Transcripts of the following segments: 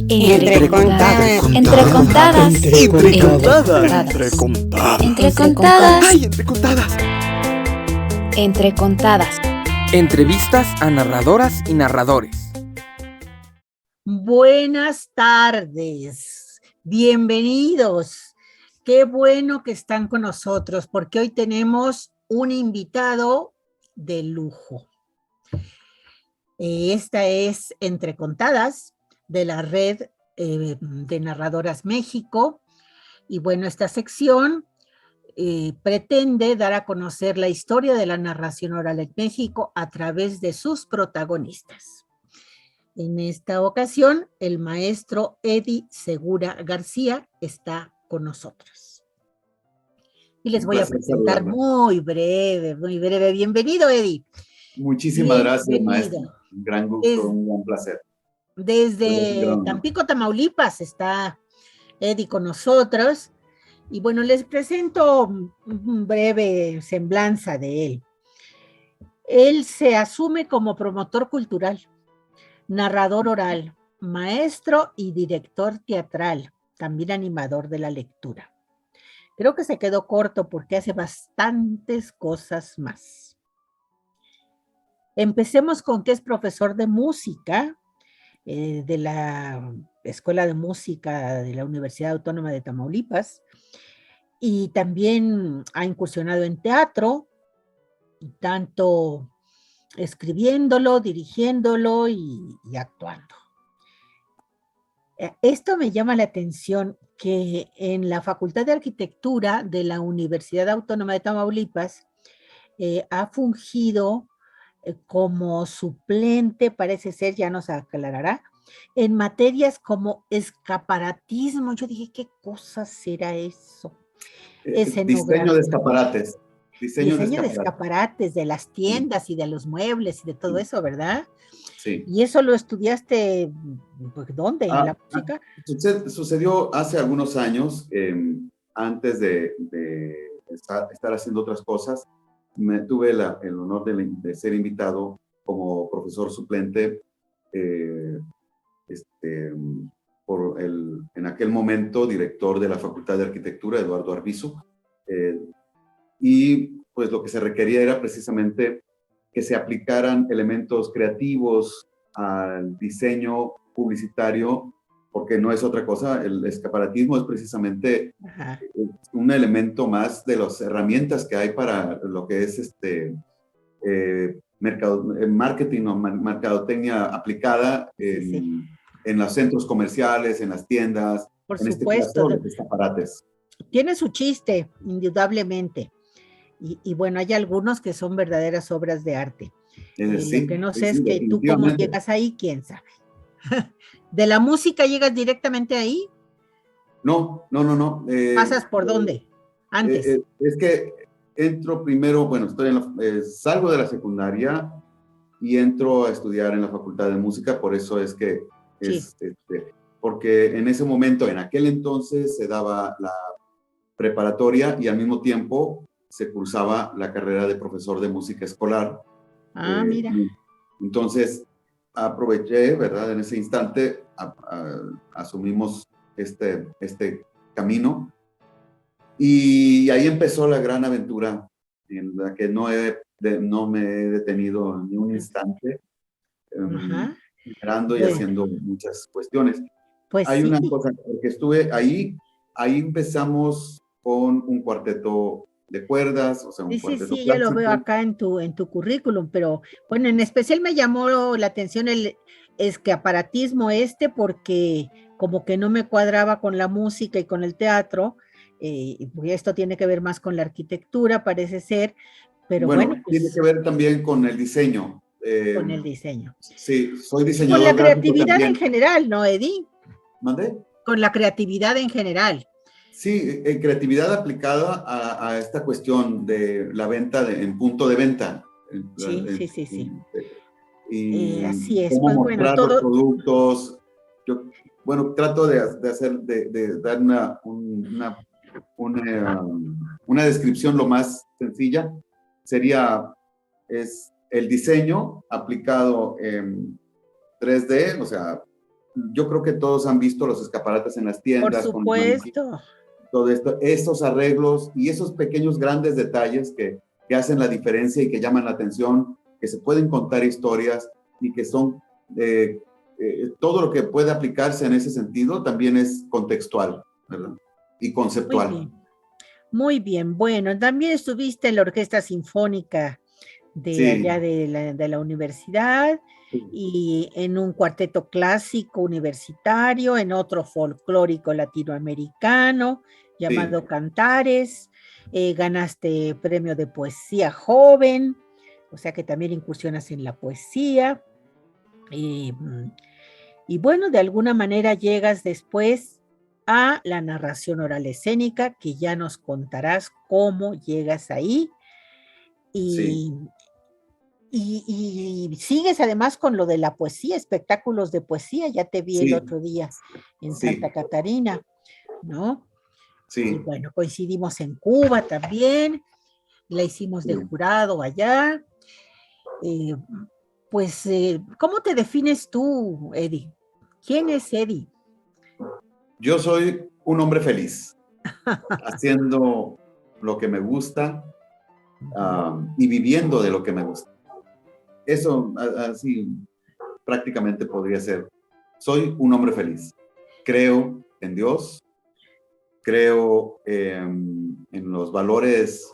Entre contadas. Entre contadas. Entre contadas. Entre contadas. ¡Ay, entre contadas! Entre contadas. Entrevistas a narradoras y narradores. Buenas tardes, bienvenidos. Qué bueno que están con nosotros porque hoy tenemos un invitado de lujo. Esta es Entre Contadas de la Red de Narradoras México. Y bueno, esta sección pretende dar a conocer la historia de la narración oral en México a través de sus protagonistas. En esta ocasión, el maestro Eddie Segura García está con nosotros. Y les voy a presentar muy breve. Bienvenido, Eddie. Muchísimas gracias, maestro. Un gran gusto, un gran placer. Desde Tampico, Tamaulipas, está Eddie con nosotros. Y bueno, les presento un breve semblanza de él. Él se asume como promotor cultural, narrador oral, maestro y director teatral, también animador de la lectura. Creo que se quedó corto porque hace bastantes cosas más. Empecemos con que es profesor de música de la Escuela de Música de la Universidad Autónoma de Tamaulipas y también ha incursionado en teatro, tanto escribiéndolo, dirigiéndolo y actuando. Esto me llama la atención que en la Facultad de Arquitectura de la Universidad Autónoma de Tamaulipas ha fungido como suplente, parece ser, ya nos aclarará, en materias como escaparatismo. Yo dije, ¿qué cosa será eso? Diseño de escaparates. Diseño de escaparates de las tiendas y de los muebles y de todo eso, ¿verdad? Sí. ¿Y eso lo estudiaste dónde? ¿En la música? Sucedió hace algunos años, antes de estar haciendo otras cosas. Tuve el honor de ser invitado como profesor suplente por en aquel momento director de la Facultad de Arquitectura, Eduardo Arbizu, y pues lo que se requería era precisamente que se aplicaran elementos creativos al diseño publicitario, porque no es otra cosa. El escaparatismo es precisamente un elemento más de las herramientas que hay para lo que es marketing o mercadotecnia aplicada en los centros comerciales, en las tiendas, por en supuesto, este caso, los escaparates. Tiene su chiste, indudablemente. Y bueno, hay algunos que son verdaderas obras de arte. Lo que no sé es que tú cómo llegas ahí, quién sabe. ¿De la música llegas directamente ahí? No. ¿Pasas por dónde? Antes. Es que entro primero, bueno, salgo de la secundaria y entro a estudiar en la Facultad de Música, por eso es que porque en ese momento, en aquel entonces, se daba la preparatoria y al mismo tiempo se cursaba la carrera de profesor de música escolar. Mira. Entonces, aproveché, ¿verdad? En ese instante asumimos este camino y ahí empezó la gran aventura en la que no me he detenido ni un instante, generando y haciendo muchas cuestiones. Pues hay una cosa, porque estuve ahí empezamos con un cuarteto de cuerdas, o sea, un cuarteto clásico. Ya lo veo acá en tu currículum, pero bueno, en especial me llamó la atención el escaparatismo porque como que no me cuadraba con la música y con el teatro, porque esto tiene que ver más con la arquitectura, parece ser, pero bueno pues, tiene que ver también con el diseño. Con el diseño. Sí, soy diseñador. Con la creatividad en general, ¿no, Eddie? ¿Mandé? Con la creatividad en general. Sí, creatividad aplicada a esta cuestión de la venta en punto de venta. Sí. Y así es. cómo pues mostrar bueno, los productos. Yo, trato de dar una descripción lo más sencilla. Es el diseño aplicado en 3D, o sea, yo creo que todos han visto los escaparates en las Por tiendas, con los maniquíes, supuesto. todo esto, esos arreglos y esos pequeños grandes detalles que hacen la diferencia y que llaman la atención, que se pueden contar historias y que son, todo lo que puede aplicarse en ese sentido también es contextual, ¿verdad? Y Muy conceptual. bien. Muy bien. Bueno, también estuviste en la Orquesta Sinfónica de Sí. allá de la universidad y en un cuarteto clásico universitario, en otro folclórico latinoamericano llamado Sí. Cantares. Ganaste premio de poesía joven, o sea que también incursionas en la poesía. Y, y bueno, de alguna manera llegas después a la narración oral escénica, que ya nos contarás cómo llegas ahí. Sí. Y sigues además con lo de la poesía, espectáculos de poesía, ya te vi el Sí. otro día en Sí. Santa Catarina, ¿no? Y Sí. bueno, coincidimos en Cuba también, la hicimos de Sí. jurado allá. Pues, ¿cómo te defines tú, Eddie? ¿Quién es Eddie? Yo soy un hombre feliz, haciendo lo que me gusta, y viviendo de lo que me gusta. Eso así prácticamente podría ser. Soy un hombre feliz. Creo en Dios, creo en los valores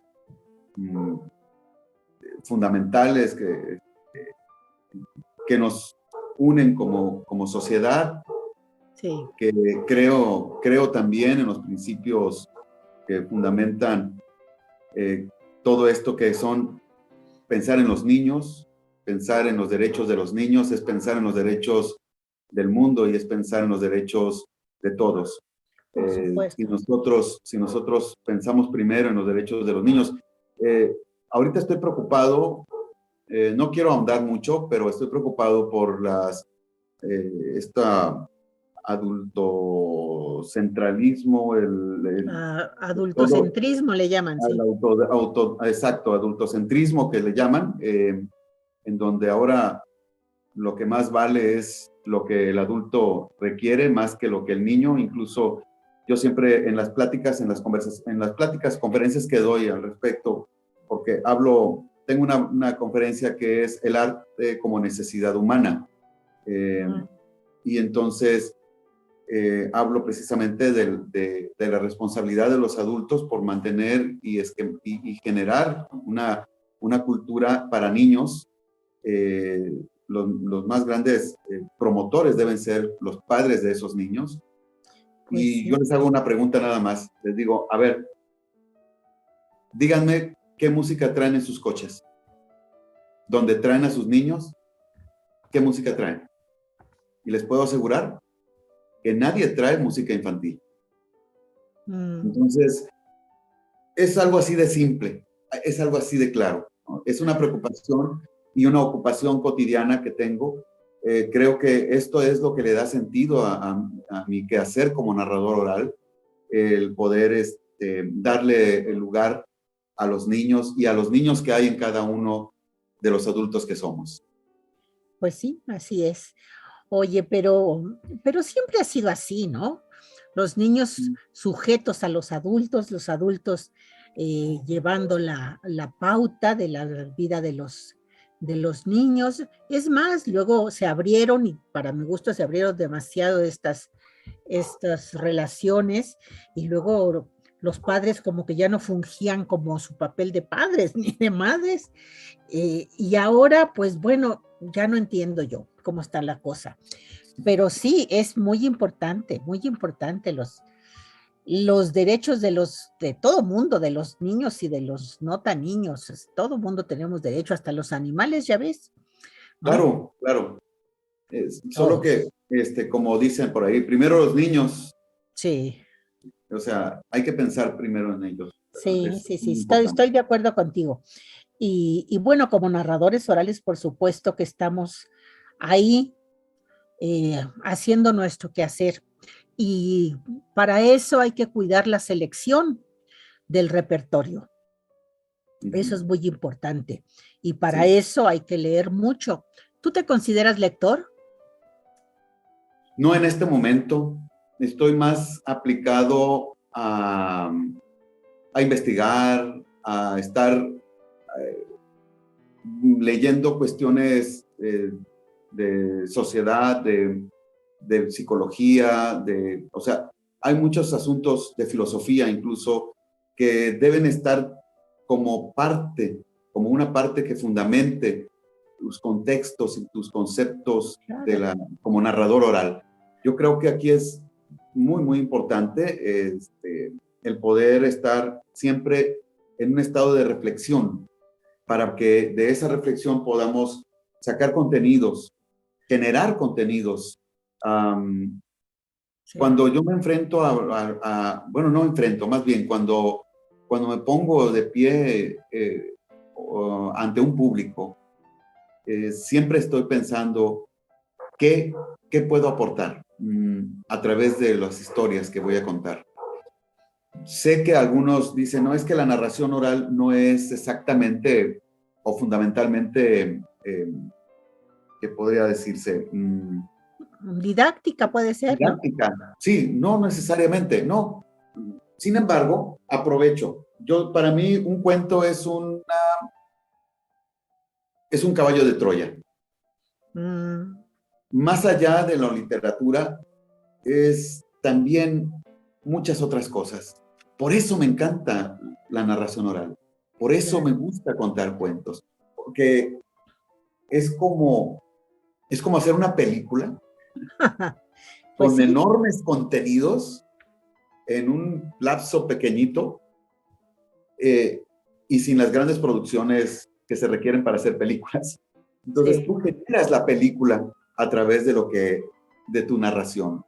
fundamentales que nos unen como sociedad, Sí, que creo también en los principios que fundamentan todo esto que son pensar en los niños, pensar en los derechos de los niños, es pensar en los derechos del mundo y es pensar en los derechos de todos. por supuesto. Si nosotros pensamos primero en los derechos de los niños, ahorita estoy preocupado, no quiero ahondar mucho, pero estoy preocupado por esta adultocentralismo, Adultocentrismo le llaman, sí. exacto, adultocentrismo que le llaman, en donde ahora lo que más vale es lo que el adulto requiere más que lo que el niño. Incluso yo siempre en las pláticas, conferencias que doy al respecto, porque tengo una conferencia que es el arte como necesidad humana. Y entonces hablo precisamente de la responsabilidad de los adultos por mantener y generar una cultura para niños. Los más grandes promotores deben ser los padres de esos niños. Pues y sí. yo les hago una pregunta nada más. Les digo, a ver, díganme qué música traen en sus coches. ¿Dónde traen a sus niños? ¿Qué música traen? Y les puedo asegurar que nadie trae música infantil. Entonces, es algo así de simple, es algo así de claro, ¿no? Es una preocupación y una ocupación cotidiana que tengo. Creo que esto es lo que le da sentido a mi quehacer como narrador oral, el poder darle el lugar a los niños y a los niños que hay en cada uno de los adultos que somos. Pues sí, así es. Oye, pero siempre ha sido así, ¿no? Los niños sujetos a los adultos llevando la pauta de la vida de los niños. Es más, luego se abrieron, y para mi gusto se abrieron demasiado estas relaciones, y luego los padres como que ya no fungían como su papel de padres ni de madres, y ahora, pues bueno, ya no entiendo yo cómo está la cosa. Pero sí, es muy importante los derechos de todo mundo, de los niños y de los no tan niños. Todo mundo tenemos derecho, hasta los animales, ya ves, ¿no? Claro. Solo que, como dicen por ahí, primero los niños. Sí. O sea, hay que pensar primero en ellos. Sí, estoy de acuerdo contigo. Y bueno, como narradores orales, por supuesto que estamos ahí haciendo nuestro quehacer. Y para eso hay que cuidar la selección del repertorio. Eso es muy importante. Y para eso hay que leer mucho. ¿Tú te consideras lector? No en este momento. Estoy más aplicado a investigar, a estar leyendo cuestiones de sociedad, de psicología, o sea, hay muchos asuntos de filosofía incluso que deben estar como parte, como una parte que fundamente tus contextos y tus conceptos como narrador oral. Yo creo que aquí es muy, muy importante el poder estar siempre en un estado de reflexión para que de esa reflexión podamos sacar contenidos, generar contenidos. Sí. Cuando yo me enfrento bueno, no enfrento, más bien cuando me pongo de pie ante un público, siempre estoy pensando qué puedo aportar a través de las historias que voy a contar. Sé que algunos dicen, no, es que la narración oral no es exactamente o fundamentalmente, ¿qué podría decirse? Didáctica puede ser, ¿no? Didáctica. Sí, no necesariamente, no. Sin embargo, aprovecho. Para mí, un cuento es un caballo de Troya. Más allá de la literatura, es también muchas otras cosas. Por eso me encanta la narración oral. Por eso me gusta contar cuentos. Porque es como hacer una película Pues con sí. enormes contenidos en un lapso pequeñito y sin las grandes producciones que se requieren para hacer películas. Entonces, Sí. tú generas la película a través de tu narración.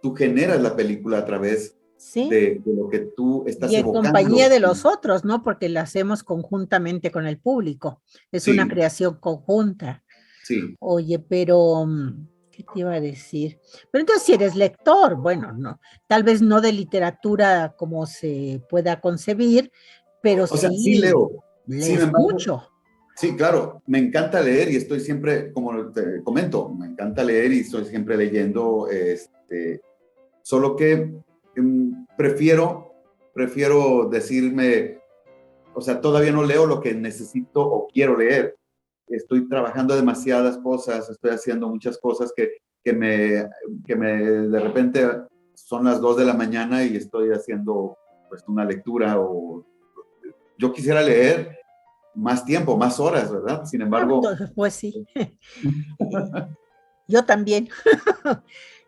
Tú generas la película a través Sí. de lo que tú estás Y en evocando. compañía de los otros, ¿no? Porque la hacemos conjuntamente con el público. Es Sí. una creación conjunta. Sí. Oye, pero, ¿qué te iba a decir? Pero entonces si eres lector, bueno, no, tal vez no de literatura como se pueda concebir, pero O sea, sí leo. Sin lees embargo, mucho. sí, claro, me encanta leer y estoy siempre, como te comento, me encanta leer y estoy siempre leyendo, solo que prefiero decirme, o sea, todavía no leo lo que necesito o quiero leer. Estoy trabajando demasiadas cosas, estoy haciendo muchas cosas que de repente son las 2 de la mañana y estoy haciendo pues una lectura o yo quisiera leer más tiempo, más horas, ¿verdad? Sin embargo... Pues sí. Yo también.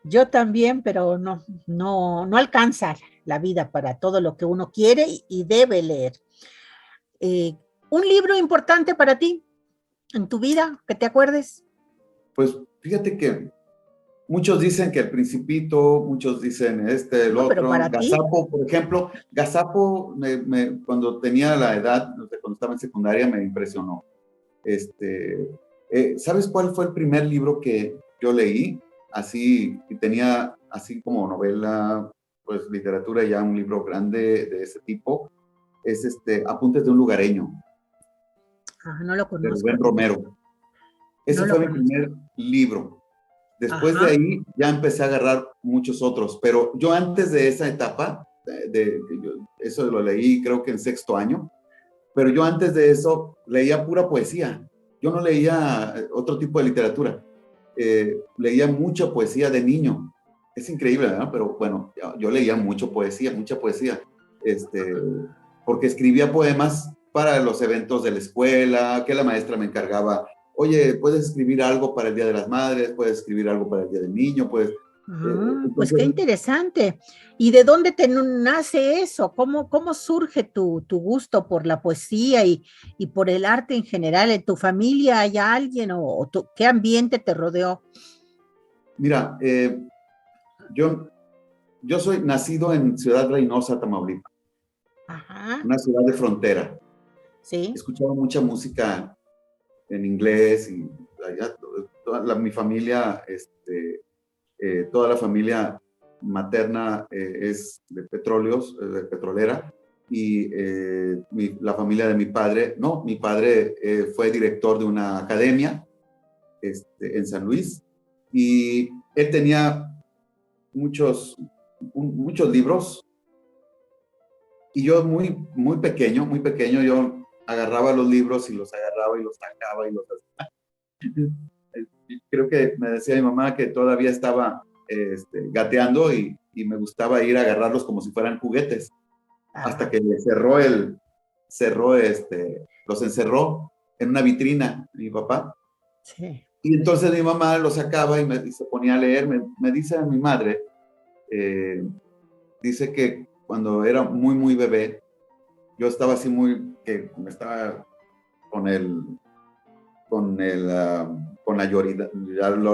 Yo también, pero no alcanza la vida para todo lo que uno quiere y debe leer. ¿Un libro importante para ti en tu vida, que te acuerdes? Pues fíjate que muchos dicen que El Principito, muchos dicen el No, pero otro. para ti. Gazapo, por ejemplo, Gazapo, cuando tenía la edad, cuando estaba en secundaria, me impresionó. ¿Sabes cuál fue el primer libro que yo leí? Así, y tenía así como novela, pues literatura, ya un libro grande de ese tipo. Es Apuntes de un lugareño, No lo de conozco. Rubén Romero. Ese No lo fue mi conozco. primer libro. Después Ajá. de ahí ya empecé a agarrar muchos otros, pero yo antes de esa etapa, eso lo leí creo que en sexto año, pero yo antes de eso leía pura poesía. Yo no leía otro tipo de literatura. Leía mucha poesía de niño. Es increíble, ¿verdad? Pero bueno, yo leía mucha poesía, porque escribía poemas para los eventos de la escuela, que la maestra me encargaba. Oye, ¿puedes escribir algo para el Día de las Madres? ¿Puedes escribir algo para el Día del Niño? Pues Entonces, qué interesante. ¿Y de dónde te nace eso? ¿Cómo surge tu gusto por la poesía y por el arte en general? ¿En tu familia hay alguien o qué ambiente te rodeó? Mira, yo soy nacido en Ciudad Reynosa, Tamaulipas. Ajá. Una ciudad de frontera. Sí. Escuchaba mucha música en inglés y mi familia, toda la familia materna es de petróleos, de petrolera, y la familia de mi padre fue director de una academia en San Luis, y él tenía muchos libros, y yo muy pequeño, yo agarraba los libros y los agarraba y los sacaba y los creo que me decía mi mamá que todavía estaba gateando y me gustaba ir a agarrarlos como si fueran juguetes, hasta que le los encerró en una vitrina mi papá. Sí. Y entonces mi mamá los sacaba y se ponía a leer. Me dice mi madre, dice que cuando era muy bebé, yo estaba así que me estaba con la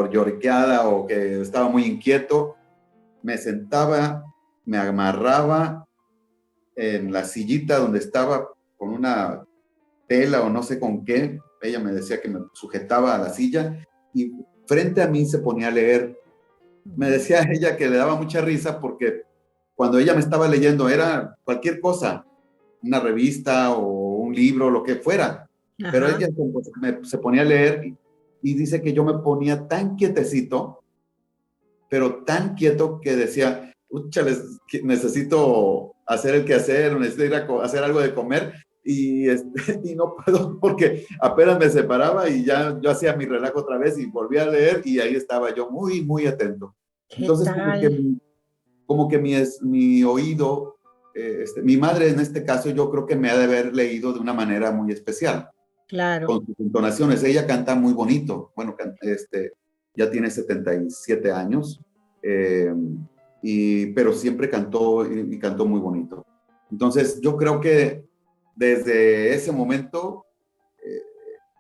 lloriqueada, o que estaba muy inquieto, me sentaba, me amarraba en la sillita donde estaba con una tela o no sé con qué. Ella me decía que me sujetaba a la silla y frente a mí se ponía a leer. Me decía ella que le daba mucha risa porque cuando ella me estaba leyendo era cualquier cosa, una revista o un libro, lo que fuera. Ajá. Pero ella se ponía a leer y dice que yo me ponía tan quietecito, pero tan quieto que decía, úchales, necesito hacer el quehacer, necesito ir a hacer algo de comer y no puedo porque apenas me separaba y ya yo hacía mi relajo otra vez y volvía a leer y ahí estaba yo muy atento. Entonces, como que mi oído, mi madre en este caso, yo creo que me ha de haber leído de una manera muy especial. Claro. Con sus entonaciones. Ella canta muy bonito. Bueno, ya tiene 77 años, pero siempre cantó y cantó muy bonito. Entonces, yo creo que desde ese momento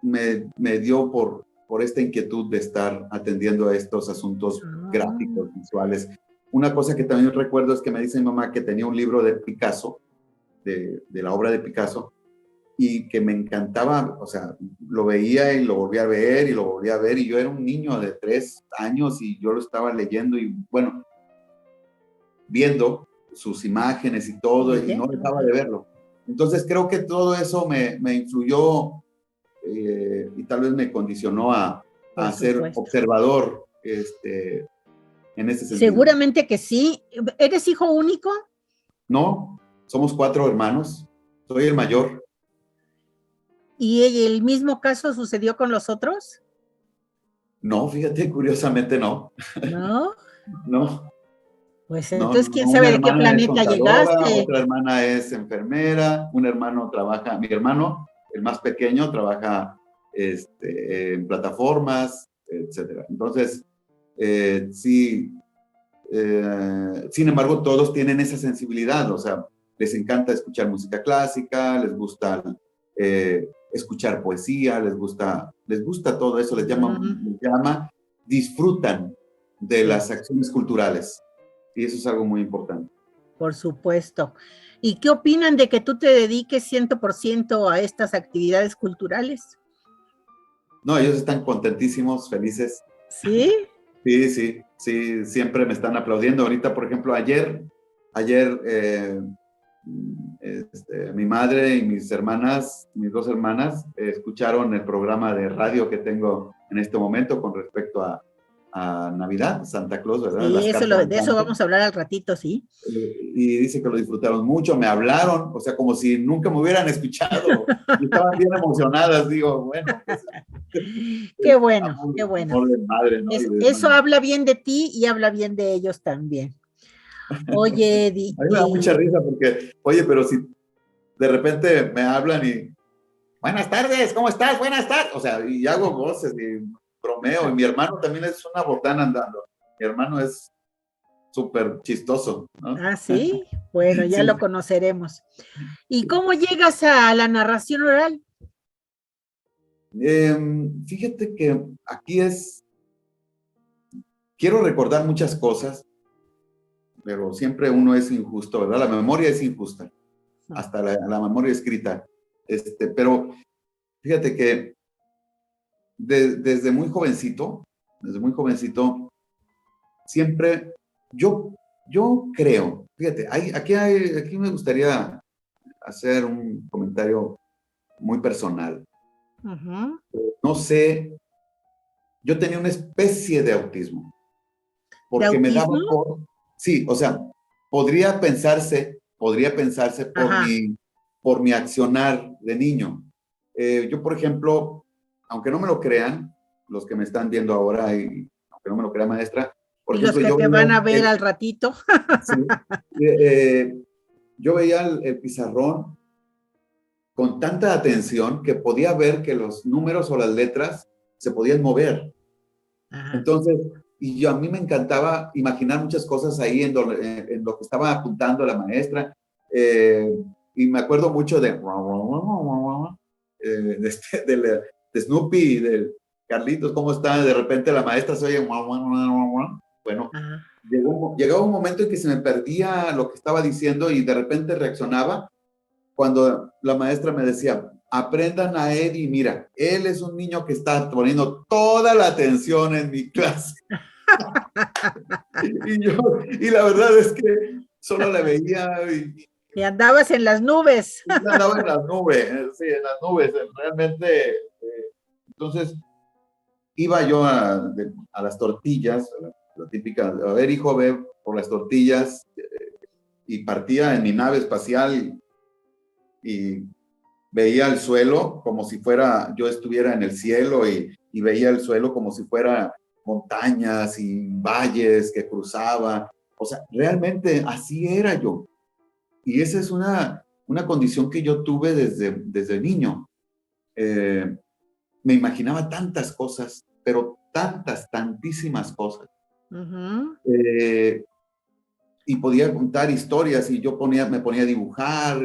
me dio por esta inquietud de estar atendiendo a estos asuntos gráficos, visuales. Una cosa que también recuerdo es que me dice mi mamá que tenía un libro de Picasso, de la obra de Picasso, y que me encantaba, o sea, lo veía y lo volvía a ver y lo volvía a ver, y yo era un niño de 3 años y yo lo estaba leyendo y, bueno, viendo sus imágenes y todo, y no dejaba de verlo. Entonces creo que todo eso me influyó y tal vez me condicionó a ser observador en ese sentido. Seguramente que sí. ¿Eres hijo único? No, somos 4 hermanos, soy el mayor. ¿Y el mismo caso sucedió con los otros? No, fíjate, curiosamente no. ¿No? No. Pues entonces, ¿quién sabe de qué planeta llegaste? Otra hermana es enfermera, un hermano trabaja, mi hermano, el más pequeño, trabaja en plataformas, etcétera. Entonces, sí, sin embargo, todos tienen esa sensibilidad, o sea, les encanta escuchar música clásica, les gusta escuchar poesía, les gusta todo eso, les llama, disfrutan de las acciones culturales. Y eso es algo muy importante. Por supuesto. ¿Y qué opinan de que tú te dediques 100% a estas actividades culturales? No, ellos están contentísimos, felices. ¿Sí? Sí, siempre me están aplaudiendo. Ahorita, por ejemplo, ayer mi madre y mis 2 hermanas, escucharon el programa de radio que tengo en este momento con respecto a Navidad, Santa Claus, ¿verdad? Sí, de eso vamos a hablar al ratito, sí. Y dice que lo disfrutaron mucho, me hablaron, o sea, como si nunca me hubieran escuchado, y estaban bien emocionadas, digo, bueno. Pues, qué bueno. De madre, ¿no? Eso habla bien de ti y habla bien de ellos también. Oye, Eddie. A mí me da mucha risa porque, oye, pero si de repente me hablan y, buenas tardes, ¿cómo estás? Buenas tardes, o sea, y hago voces y bromeo, y mi hermano también es una botana andando. Mi hermano es súper chistoso, ¿no? Ah, ¿sí? Bueno, ya Sí. lo conoceremos. ¿Y cómo llegas a la narración oral? Fíjate que aquí quiero recordar muchas cosas, pero siempre uno es injusto, ¿verdad? La memoria es injusta, hasta la memoria escrita. Pero fíjate que desde muy jovencito, siempre, yo creo, fíjate, aquí me gustaría hacer un comentario muy personal. Uh-huh. No sé, yo tenía una especie de autismo, porque me daba Sí, o sea, podría pensarse Ajá. por mi accionar de niño. Yo, por ejemplo, aunque no me lo crean, los que me están viendo ahora, y aunque no me lo crea maestra, por Y los ejemplo, que te van a ver al ratito. sí, yo veía el pizarrón con tanta atención que podía ver que los números o las letras se podían mover. Ajá. Entonces, a mí me encantaba imaginar muchas cosas ahí en lo que estaba apuntando la maestra. Y me acuerdo mucho de Snoopy y de Carlitos, ¿cómo está? De repente la maestra se oye. Bueno, Ajá. llegaba un momento en que se me perdía lo que estaba diciendo y de repente reaccionaba cuando la maestra me decía, aprendan a Eddie, mira, él es un niño que está poniendo toda la atención en mi clase. Y la verdad es que solo le veía Y andabas en las nubes. y andaba en las nubes, sí, en las nubes, realmente. Entonces, iba yo a las tortillas, la típica, a ver, hijo, ve por las tortillas, y partía en mi nave espacial y veía el suelo como si fuera, yo estuviera en el cielo y veía el suelo como si fuera montañas y valles que cruzaba. O sea, realmente así era yo. Y esa es una condición que yo tuve desde niño. Me imaginaba tantas cosas, pero tantísimas cosas. Ujú. Y podía contar historias y yo me ponía a dibujar,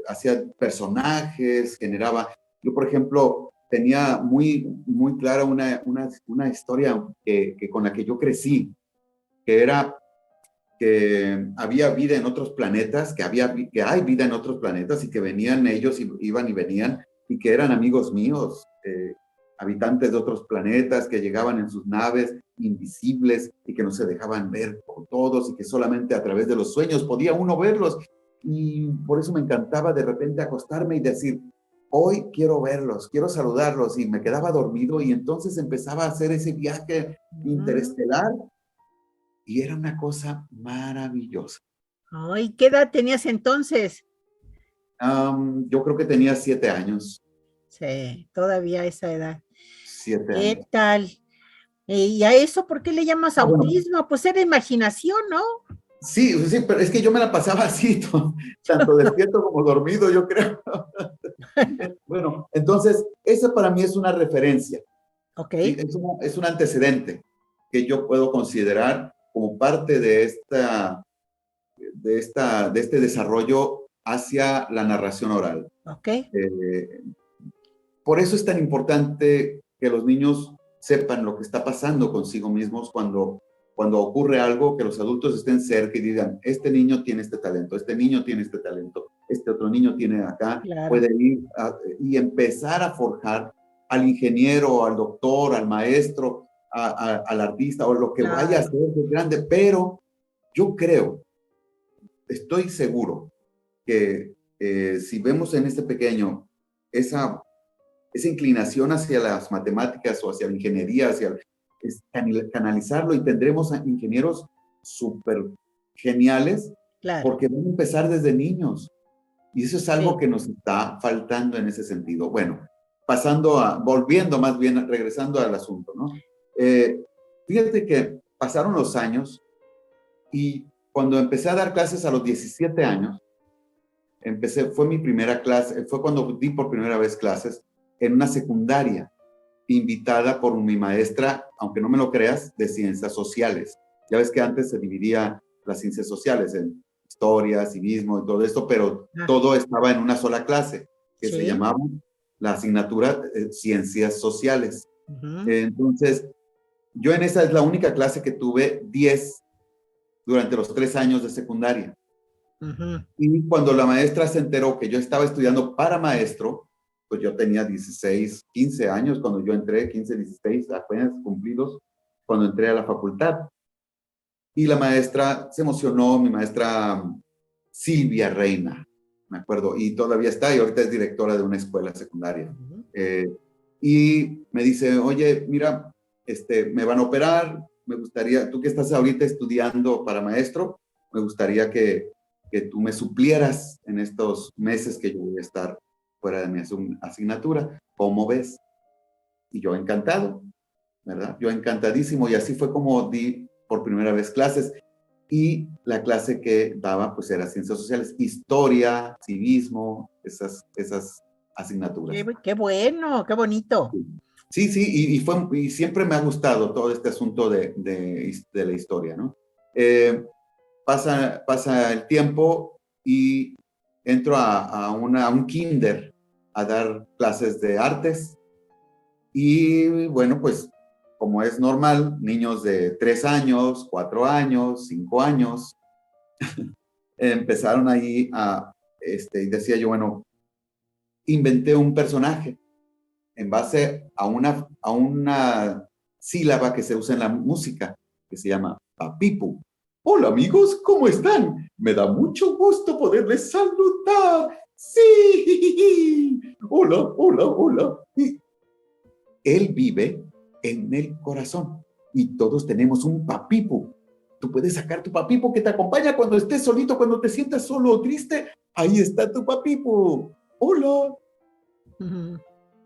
hacía personajes, generaba. Yo, por ejemplo, tenía muy clara una historia con la que yo crecí, que era que había vida en otros planetas, que hay vida en otros planetas y que venían ellos y iban y venían y que eran amigos míos, habitantes de otros planetas que llegaban en sus naves invisibles y que no se dejaban ver por todos y que solamente a través de los sueños podía uno verlos. Y por eso me encantaba de repente acostarme y decir, hoy quiero verlos, quiero saludarlos, y me quedaba dormido y entonces empezaba a hacer ese viaje interestelar y era una cosa maravillosa. Ay, ¿qué edad tenías entonces? Yo creo que tenía 7 años, Sí, todavía a esa edad. 7 años. ¿Qué tal? ¿Y a eso por qué le llamas Bueno, autismo? Pues era imaginación, ¿no? sí, pero es que yo me la pasaba así, tanto despierto como dormido, yo creo. Bueno, entonces, esa para mí es una referencia, Ok. ¿sí? Es un antecedente que yo puedo considerar como parte de este desarrollo hacia la narración oral. Ok. Eh, por eso es tan importante que los niños sepan lo que está pasando consigo mismos cuando ocurre algo, que los adultos estén cerca y digan, este niño tiene este talento, este niño tiene este talento, este otro niño tiene acá, Claro. puede ir y empezar a forjar al ingeniero, al doctor, al maestro, al artista o lo que vaya a Claro. ser de grande. Pero yo creo, estoy seguro que si vemos en este pequeño esa inclinación hacia las matemáticas o hacia la ingeniería, canalizarlo, y tendremos a ingenieros súper geniales Claro. porque van a empezar desde niños. Y eso es algo Sí. que nos está faltando en ese sentido. Bueno, volviendo más bien, regresando al asunto, ¿no? Fíjate que pasaron los años y cuando empecé a dar clases a los 17 años, fue mi primera clase, fue cuando di por primera vez clases en una secundaria, invitada por mi maestra, aunque no me lo creas, de ciencias sociales. Ya ves que antes se dividía las ciencias sociales en historia, civismo y todo esto, pero Ah, todo estaba en una sola clase, que se sí. llamaba la asignatura Ciencias Sociales. Ujú. Entonces, yo en esa es la única clase que tuve 10 durante los 3 años de secundaria. Ujú. Y cuando la maestra se enteró que yo estaba estudiando para maestro, pues yo tenía 16, 15 años cuando yo entré, 15, 16, apenas cumplidos, cuando entré a la facultad. Y la maestra se emocionó, mi maestra Silvia Reina, me acuerdo, y todavía está, y ahorita es directora de una escuela secundaria. Ujú. Y me dice, oye, mira, me van a operar, me gustaría, tú que estás ahorita estudiando para maestro, me gustaría que tú me suplieras en estos meses que yo voy a estar fuera de mi asignatura. ¿Cómo ves? Y yo encantado, ¿verdad? Yo encantadísimo. Y así fue como di por primera vez clases. Y la clase que daba, pues, era ciencias sociales, historia, civismo, esas asignaturas. Qué bueno, qué bonito. Sí, sí, y siempre me ha gustado todo este asunto de la historia, ¿no? Pasa el tiempo y entro a un kinder a dar clases de artes y bueno, pues como es normal, niños de 3 años, 4 años, 5 años, empezaron ahí y decía yo, bueno, inventé un personaje en base a una sílaba que se usa en la música, que se llama papipu. Hola amigos, ¿cómo están? Me da mucho gusto poderles saludar. Sí, hola, hola, hola. Y él vive en el corazón y todos tenemos un papipu. Tú puedes sacar tu papipu que te acompaña cuando estés solito, cuando te sientas solo o triste. Ahí está tu papipu. Hola. Ujú.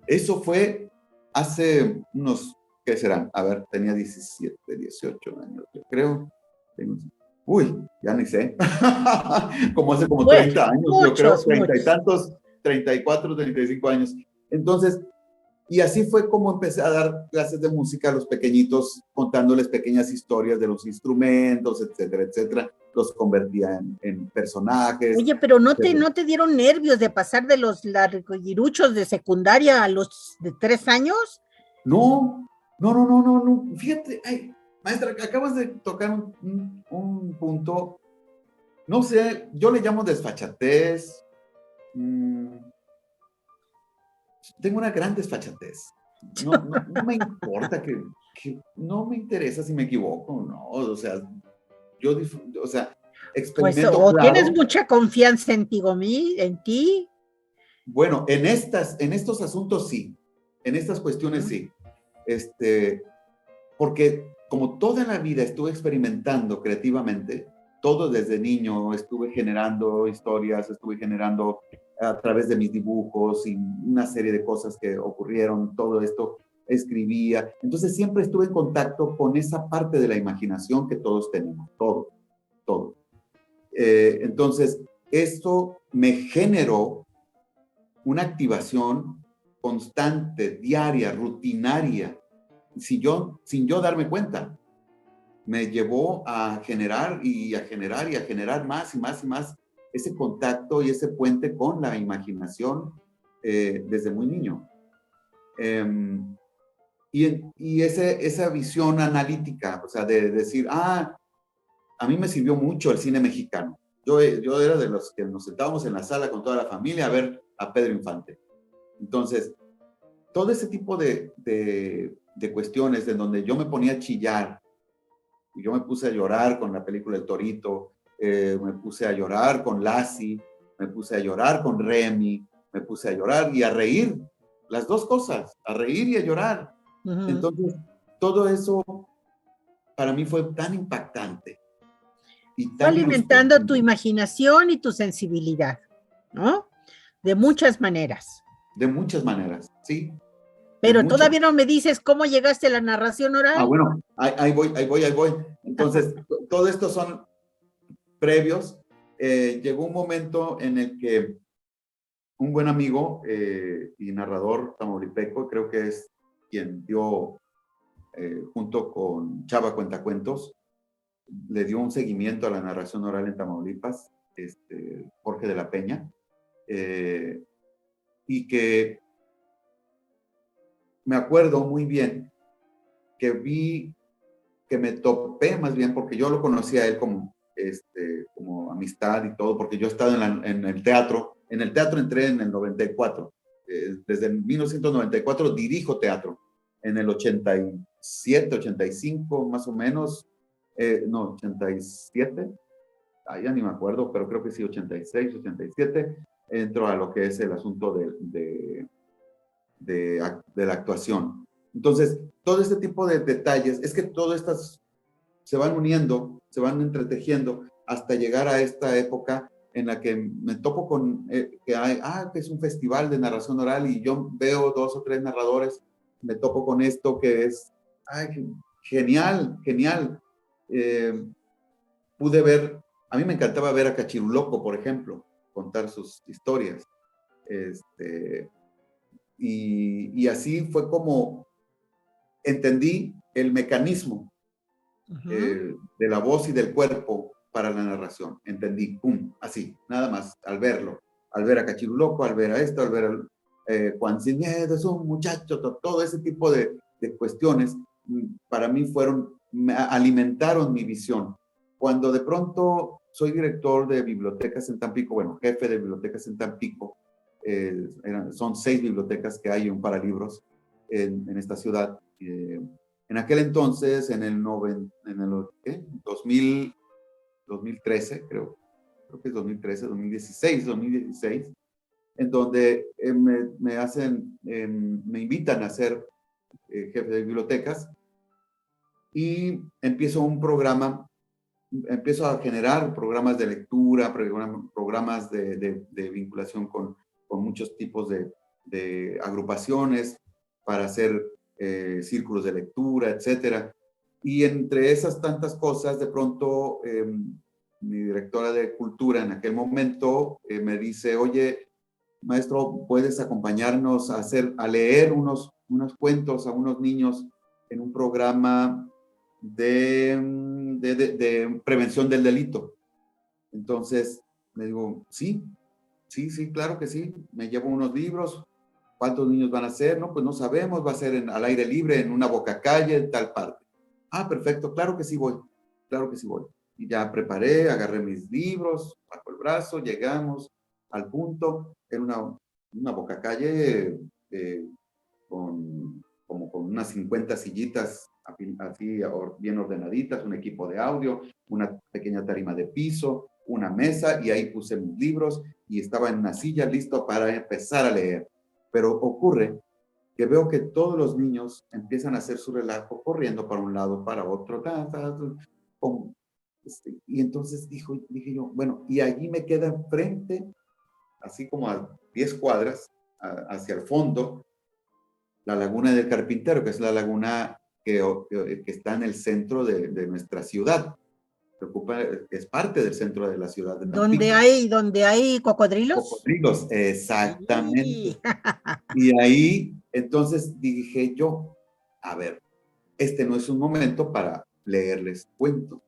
Eso fue hace unos, ¿qué serán? A ver, tenía 17, 18 años, yo creo. Uy, ya ni sé. Como hace como 30 años, yo creo, Muchos, 30 y muchos. tantos, 34, 35 años. Entonces, y así fue como empecé a dar clases de música a los pequeñitos, contándoles pequeñas historias de los instrumentos, etcétera, etcétera. Los convertía en personajes. Oye, pero ¿no etcétera. te dieron nervios de pasar de los larguiruchos de secundaria a los de 3 años? No, no, no, no, no, no. Fíjate, ay, maestra, acabas de tocar un punto, no sé, yo le llamo desfachatez. Tengo una gran desfachatez. No me importa no me interesa si me equivoco o no. O sea, o sea, Pues experimento o tienes claro. mucha confianza en ti. Bueno, en estos asuntos sí, en estas cuestiones sí. Porque como toda la vida estuve experimentando creativamente, todo desde niño, estuve generando historias, estuve generando a través de mis dibujos y una serie de cosas que ocurrieron, todo esto escribía. Entonces siempre estuve en contacto con esa parte de la imaginación que todos tenemos, todo. Entonces, esto me generó una activación constante, diaria, rutinaria, sin yo darme cuenta. Me llevó a generar y a generar y a generar más y más y más ese contacto y ese puente con la imaginación desde muy niño. Y esa visión analítica, o sea, de decir, a mí me sirvió mucho el cine mexicano. Yo era de los que nos sentábamos en la sala con toda la familia a ver a Pedro Infante. Entonces, todo ese tipo de cuestiones en donde yo me ponía a chillar, y yo me puse a llorar con la película El Torito, me puse a llorar con Lassie, me puse a llorar con Remy, me puse a llorar y a reír, las dos cosas, a reír y a llorar. Uh-huh. Entonces, todo eso para mí fue tan impactante. Y tan alimentando tu imaginación y tu sensibilidad, ¿no? De muchas maneras. De muchas maneras, sí. Pero todavía no me dices cómo llegaste a la narración oral. Bueno, ahí voy. Entonces, todo esto son previos. Llegó un momento en el que un buen amigo y narrador tamaulipeco, creo que es quien dio, junto con Chava Cuentacuentos, le dio un seguimiento a la narración oral en Tamaulipas, Jorge de la Peña, y que me acuerdo muy bien que me topé más bien, porque yo lo conocía a él como amistad y todo, porque yo he estado en el teatro. En el teatro entré en el 94. Desde 1994 dirijo teatro. En el 87, 85 más o menos, 87, ya ni me acuerdo, pero creo que sí, 86, 87, entro a lo que es el asunto de la actuación. Entonces, todo este tipo de detalles, es que todas estas se van uniendo, se van entretejiendo hasta llegar a esta época en la que me topo con que es un festival de narración oral y yo veo 2 o 3 narradores, me topo con esto que es genial, genial. Pude ver, a mí me encantaba ver a Cachiruloco, por ejemplo, contar sus historias. Y así fue como entendí el mecanismo de la voz y del cuerpo para la narración. Entendí, pum, así, nada más, al verlo, al ver a Cachiruloco, al ver a esto, al ver a Juan Sin Miedo, es un muchacho, todo ese tipo de cuestiones, para mí me alimentaron mi visión. Cuando de pronto soy director de bibliotecas en Tampico, bueno, jefe de bibliotecas en Tampico, son 6 bibliotecas que hay, un paralibros en esta ciudad. En aquel entonces, en el 2013, creo que es 2013, 2016, en donde me invitan a ser jefe de bibliotecas y empiezo a generar programas de lectura, programas de vinculación con muchos tipos de agrupaciones para hacer círculos de lectura, etcétera. Y entre esas tantas cosas, de pronto, mi directora de cultura en aquel momento me dice, oye, maestro, ¿puedes acompañarnos a leer unos cuentos a unos niños en un programa de prevención del delito? Entonces, le digo, sí, claro que sí. Me llevo unos libros. ¿Cuántos niños van a ser? No, pues no sabemos, va a ser al aire libre, en una bocacalle, en tal parte. Ah, perfecto, claro que sí voy. Y ya preparé, agarré mis libros, bajo el brazo, llegamos al punto, en una bocacalle como con unas 50 sillitas así bien ordenaditas, un equipo de audio, una pequeña tarima de piso, una mesa, y ahí puse mis libros y estaba en una silla listo para empezar a leer. Pero ocurre que veo que todos los niños empiezan a hacer su relajo, corriendo para un lado, para otro, y entonces dije yo, bueno, y allí me queda enfrente, así como a 10 cuadras, hacia el fondo, la Laguna del Carpintero, que es la laguna que está en el centro de nuestra ciudad. Es parte del centro de la ciudad de Tampico. ¿Donde hay cocodrilos? Cocodrilos, exactamente. Sí. Y ahí, entonces dije yo, a ver, este no es un momento para leerles cuentos.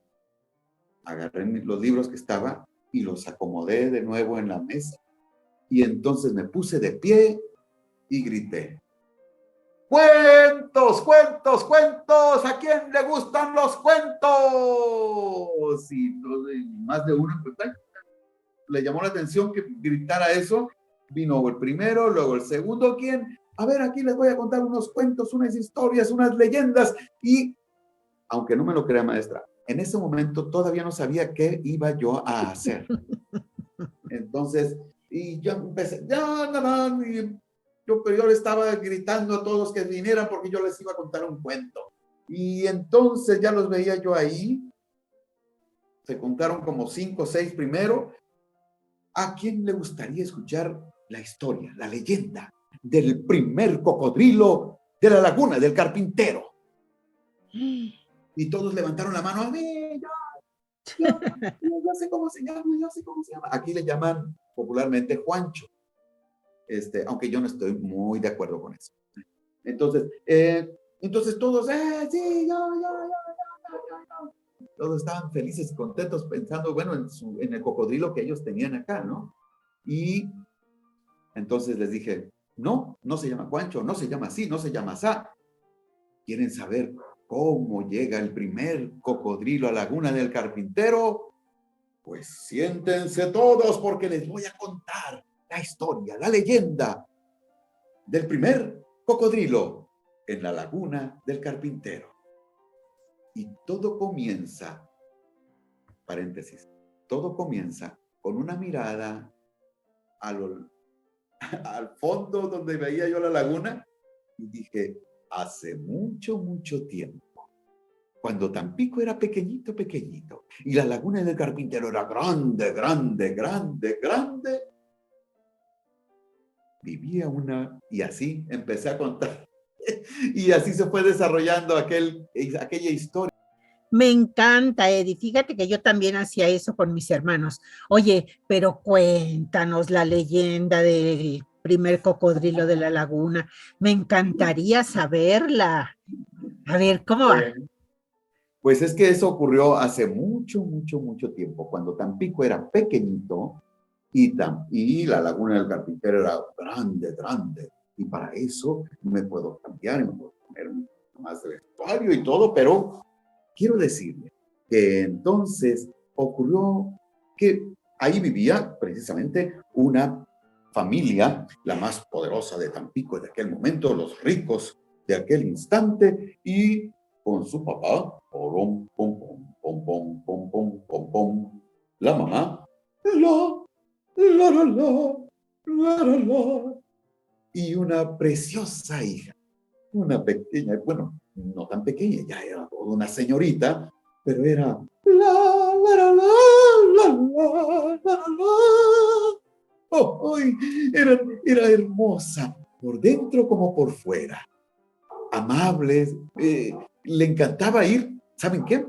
Agarré los libros que estaba y los acomodé de nuevo en la mesa. Y entonces me puse de pie y grité, ¡cuentos, cuentos, cuentos! ¿A quién le gustan los cuentos? Y más de uno pues, le llamó la atención que gritara eso. Vino el primero, luego el segundo. ¿Quién? A ver, aquí les voy a contar unos cuentos, unas historias, unas leyendas. Y, aunque no me lo crea, maestra, en ese momento todavía no sabía qué iba yo a hacer. Entonces, y yo empecé, pero yo le estaba gritando a todos que vinieran porque yo les iba a contar un cuento. Y entonces ya los veía yo ahí. Se contaron como 5 o 6 primero. ¿A quién le gustaría escuchar la historia, la leyenda del primer cocodrilo de la Laguna del Carpintero? Y todos levantaron la mano. A mí, yo sé cómo se llama, Aquí le llaman popularmente Juancho. Aunque yo no estoy muy de acuerdo con eso. Entonces todos, sí, yo. Todos estaban felices y contentos pensando, bueno, en el cocodrilo que ellos tenían acá, ¿no? Y entonces les dije, no se llama Juancho, no se llama así, no se llama asá. ¿Quieren saber cómo llega el primer cocodrilo a Laguna del Carpintero? Pues siéntense todos porque les voy a contar la historia, la leyenda del primer cocodrilo en la Laguna del Carpintero. Y todo comienza, paréntesis, todo comienza con una mirada al fondo donde veía yo la laguna y dije, hace mucho, mucho tiempo, cuando Tampico era pequeñito, pequeñito, y la laguna del Carpintero era grande, grande, grande, grande, vivía una, y así empecé a contar, y así se fue desarrollando aquella historia. Me encanta, Eddie. Fíjate que yo también hacía eso con mis hermanos. Oye, pero cuéntanos la leyenda del primer cocodrilo de la laguna. Me encantaría saberla. A ver, ¿cómo va? Pues es que eso ocurrió hace mucho, mucho, mucho tiempo, cuando Tampico era pequeñito y la laguna del Carpintero era grande, grande. Y para eso me puedo cambiar, me puedo poner más de vestuario y todo, pero quiero decirle que entonces ocurrió que ahí vivía precisamente una familia, la más poderosa de Tampico de aquel momento, los ricos de aquel instante, y con su papá, pom, pom, pom, pom, pom, pom, pom, pom, pom, la mamá, la, y una preciosa hija, una pequeña, bueno, no tan pequeña, ya era toda una señorita, pero era era hermosa, por dentro como por fuera, amable, le encantaba ir, ¿saben qué?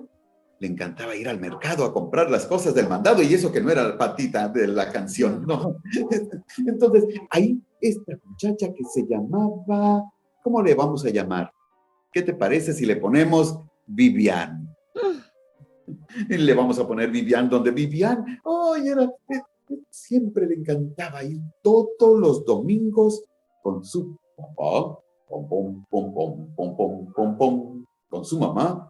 Le encantaba ir al mercado a comprar las cosas del mandado, y eso que no era la patita de la canción, no. Entonces, ahí esta muchacha que se llamaba, ¿cómo le vamos a llamar? ¿Qué te parece si le ponemos Vivian? Y le vamos a poner Vivian, donde Vivian, siempre le encantaba ir todos los domingos con su papá, pom, pom, pom, pom, pom, pom, pom, pom, con su mamá,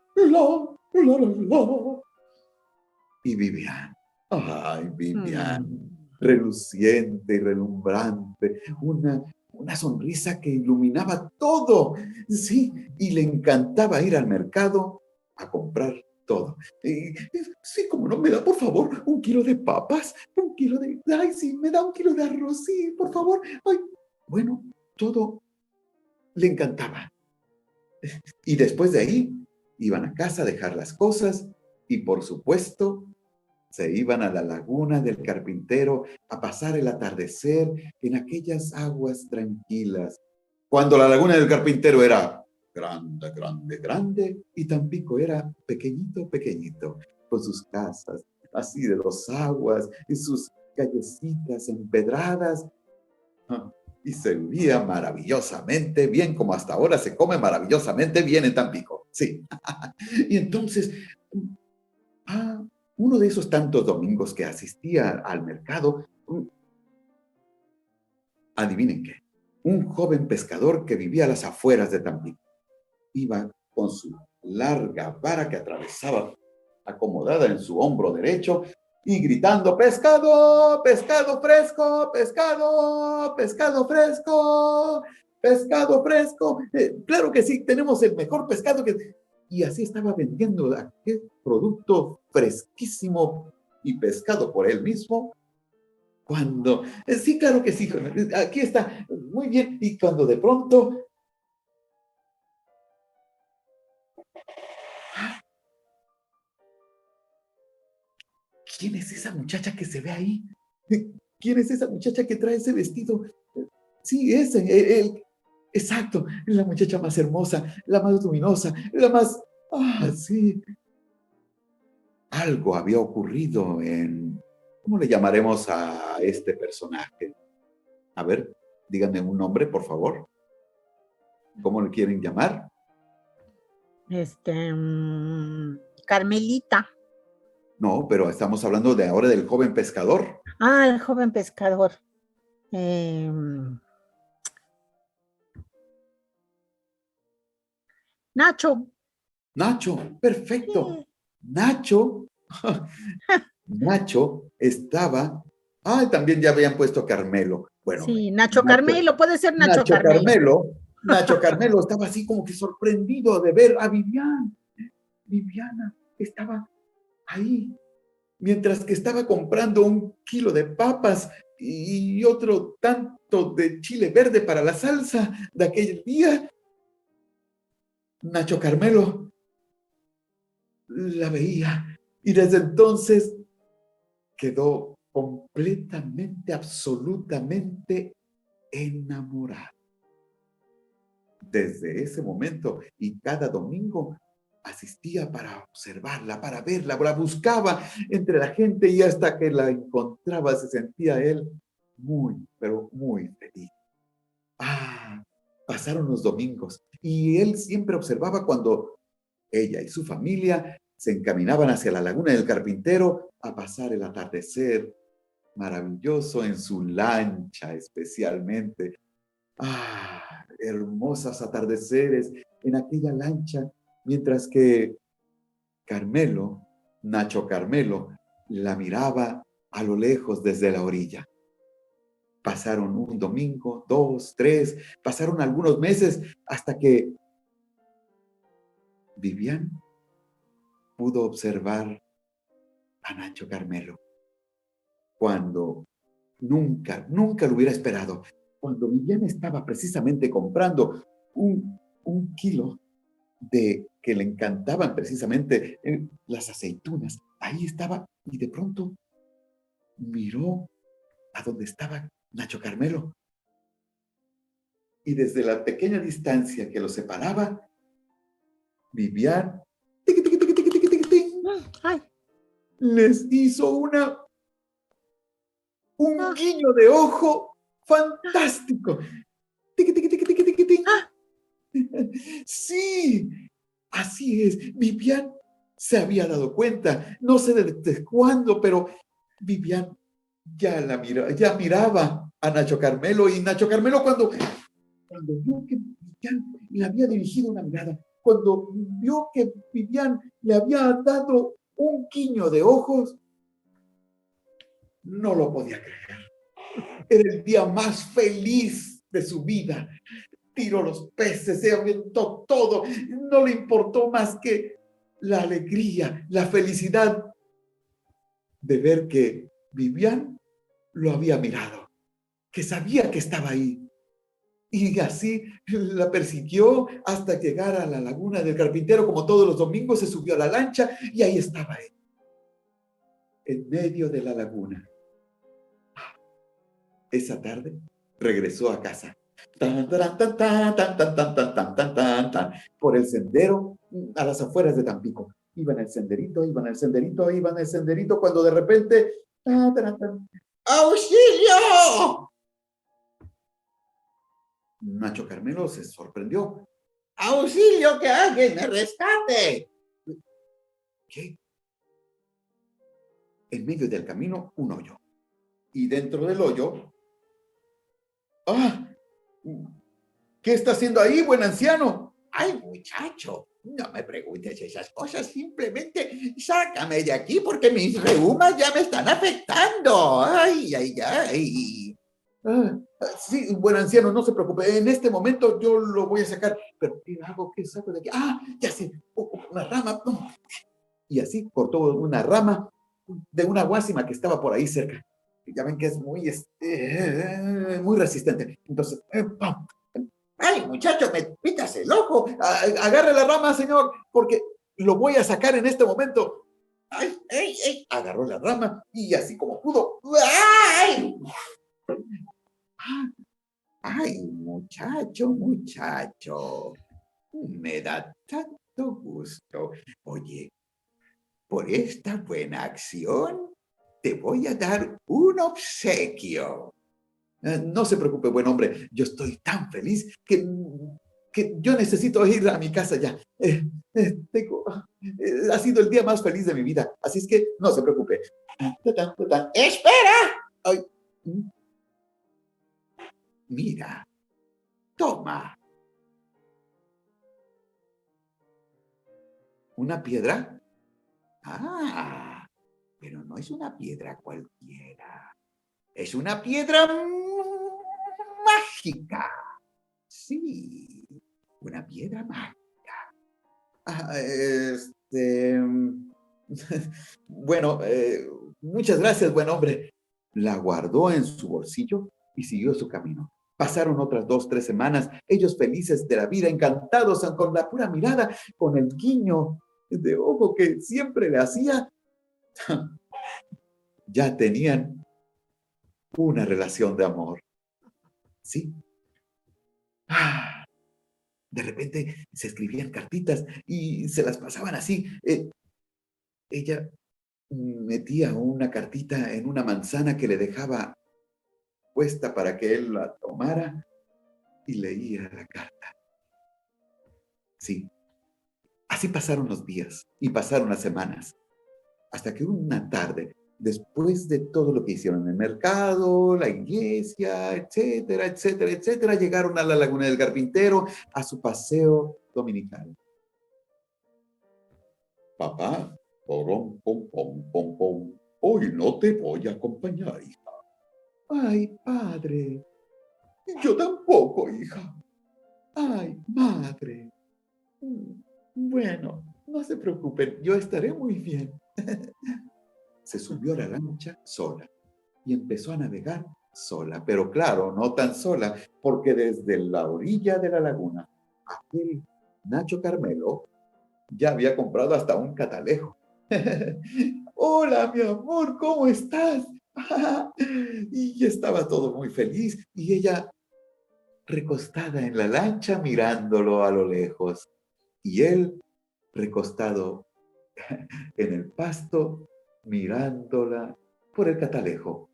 y Vivian, ay, Vivian, reluciente y relumbrante, una sonrisa que iluminaba todo, sí, y le encantaba ir al mercado a comprar todo. Sí, como no, me da, por favor, 1 kilo de papas, 1 kilo de, ay, sí, me da 1 kilo de arroz, sí, por favor, ay. Bueno, todo le encantaba. Y después de ahí, iban a casa a dejar las cosas y, por supuesto, se iban a la laguna del Carpintero a pasar el atardecer en aquellas aguas tranquilas. Cuando la laguna del Carpintero era grande, grande, grande, y Tampico era pequeñito, pequeñito, con sus casas así de 2 aguas y sus callecitas empedradas. Y se vivía maravillosamente bien, como hasta ahora se come maravillosamente bien en Tampico. Sí. Y entonces, uno de esos tantos domingos que asistía al mercado, adivinen qué, un joven pescador que vivía a las afueras de Tampico. Iba con su larga vara que atravesaba acomodada en su hombro derecho y gritando: pescado, pescado fresco, pescado, pescado fresco, pescado fresco. Claro que sí, tenemos el mejor pescado que... Y así estaba vendiendo aquel producto fresquísimo y pescado por él mismo. Cuando, sí, claro que sí, aquí está, muy bien. Y cuando de pronto... ¿Quién es esa muchacha que se ve ahí? ¿Quién es esa muchacha que trae ese vestido? Sí, exacto, la muchacha más hermosa, la más luminosa, la más... sí. Algo había ocurrido en... ¿Cómo le llamaremos a este personaje? A ver, díganme un nombre, por favor. ¿Cómo le quieren llamar? Carmelita. No, pero estamos hablando de ahora del joven pescador. El joven pescador. Nacho. Nacho, perfecto. Sí. Nacho estaba... también ya habían puesto Carmelo. Bueno, sí, Nacho Carmelo, puede ser Nacho Carmelo. Nacho Carmelo estaba así como que sorprendido de ver a Vivian. Viviana estaba ahí, mientras que estaba comprando 1 kilo de papas y otro tanto de chile verde para la salsa de aquel día. Nacho Carmelo la veía y desde entonces quedó completamente, absolutamente enamorada. Desde ese momento y cada domingo asistía para observarla, para verla, la buscaba entre la gente y hasta que la encontraba se sentía él muy, pero muy feliz. Pasaron los domingos y él siempre observaba cuando ella y su familia se encaminaban hacia la laguna del Carpintero a pasar el atardecer maravilloso en su lancha especialmente. Hermosos atardeceres en aquella lancha, mientras que Carmelo, Nacho Carmelo, la miraba a lo lejos desde la orilla. Pasaron un domingo, 2, 3, pasaron algunos meses hasta que Vivian pudo observar a Nacho Carmelo cuando nunca lo hubiera esperado. Cuando Vivian estaba precisamente comprando un kilo de que le encantaban precisamente las aceitunas, ahí estaba y de pronto miró a donde estaba Nacho Carmelo. Y desde la pequeña distancia que los separaba, Vivian tiqui, tiqui, tiqui, tiqui, tiqui, tiqui, tiqui, Ay, les hizo un guiño de ojo fantástico. Tiqui, tiqui, tiqui, tiqui, tiqui, tiqui. Sí, así es. Vivian se había dado cuenta, no sé desde cuándo, pero Vivian ya miraba a Nacho Carmelo, y Nacho Carmelo cuando vio que Vivian le había dirigido una mirada, cuando vio que Vivian le había dado un guiño de ojos, no lo podía creer. Era el día más feliz de su vida. Tiró los peces, se aventó todo, no le importó más que la alegría, la felicidad de ver que Vivian lo había mirado, que sabía que estaba ahí. Y así la persiguió hasta llegar a la laguna del Carpintero. Como todos los domingos, se subió a la lancha y ahí estaba él, en medio de la laguna. Esa tarde regresó a casa. Tan, tan, tan, tan, tan, tan, tan, tan, tan, tan, tan, tan, por el sendero a las afueras de Tampico. Iban el senderito, cuando de repente... Tan, tan, tan, ¡auxilio! Nacho Carmelo se sorprendió. ¡Auxilio, que alguien me rescate! ¿Qué? En medio del camino, un hoyo. Y dentro del hoyo... ¿Qué está haciendo ahí, buen anciano? Ay, muchacho, no me preguntes esas cosas, simplemente sácame de aquí porque mis reumas ya me están afectando. Ay, ay, ay. Sí, buen anciano, no se preocupe, en este momento yo lo voy a sacar. ¿Pero qué hago? ¿Qué saco de aquí? Ya sé, una rama. Y así cortó una rama de una guásima que estaba por ahí cerca. Ya ven que es muy resistente. Entonces, ¡pam! ¡Ay, muchacho, me pitas el ojo! Agarre la rama, señor, porque lo voy a sacar en este momento. ¡Ay, ay, ay! Agarró la rama y así como pudo. ¡Ay! ¡Ay, muchacho! Me da tanto gusto. Oye, por esta buena acción, te voy a dar un obsequio. No se preocupe, buen hombre. Yo estoy tan feliz que yo necesito ir a mi casa ya. Ha sido el día más feliz de mi vida. Así es que no se preocupe. ¡Espera! Ay. Mira. Toma. ¿Una piedra? Pero no es una piedra cualquiera. Es una piedra mágica. Sí, una piedra mágica. Bueno, muchas gracias, buen hombre. La guardó en su bolsillo y siguió su camino. Pasaron otras 2, 3 semanas, ellos felices de la vida, encantados con la pura mirada, con el guiño de ojo que siempre le hacía, ya tenían una relación de amor. Sí. De repente se escribían cartitas y se las pasaban así. Ella metía una cartita en una manzana que le dejaba puesta para que él la tomara y leía la carta. Sí, así pasaron los días y pasaron las semanas, hasta que una tarde, después de todo lo que hicieron en el mercado, la iglesia, etcétera, etcétera, etcétera, llegaron a la Laguna del Carpintero a su paseo dominical. Papá, porón, pom, pom, pom, pom, hoy no te voy a acompañar, hija. Ay, padre, yo tampoco, hija. Ay, madre. Bueno, no se preocupen, yo estaré muy bien. Se subió a la lancha sola y empezó a navegar sola, pero claro, no tan sola, porque desde la orilla de la laguna, aquel Nacho Carmelo ya había comprado hasta un catalejo. Hola, mi amor, ¿cómo estás? Y estaba todo muy feliz y ella recostada en la lancha mirándolo a lo lejos y él recostado en el pasto mirándola por el catalejo.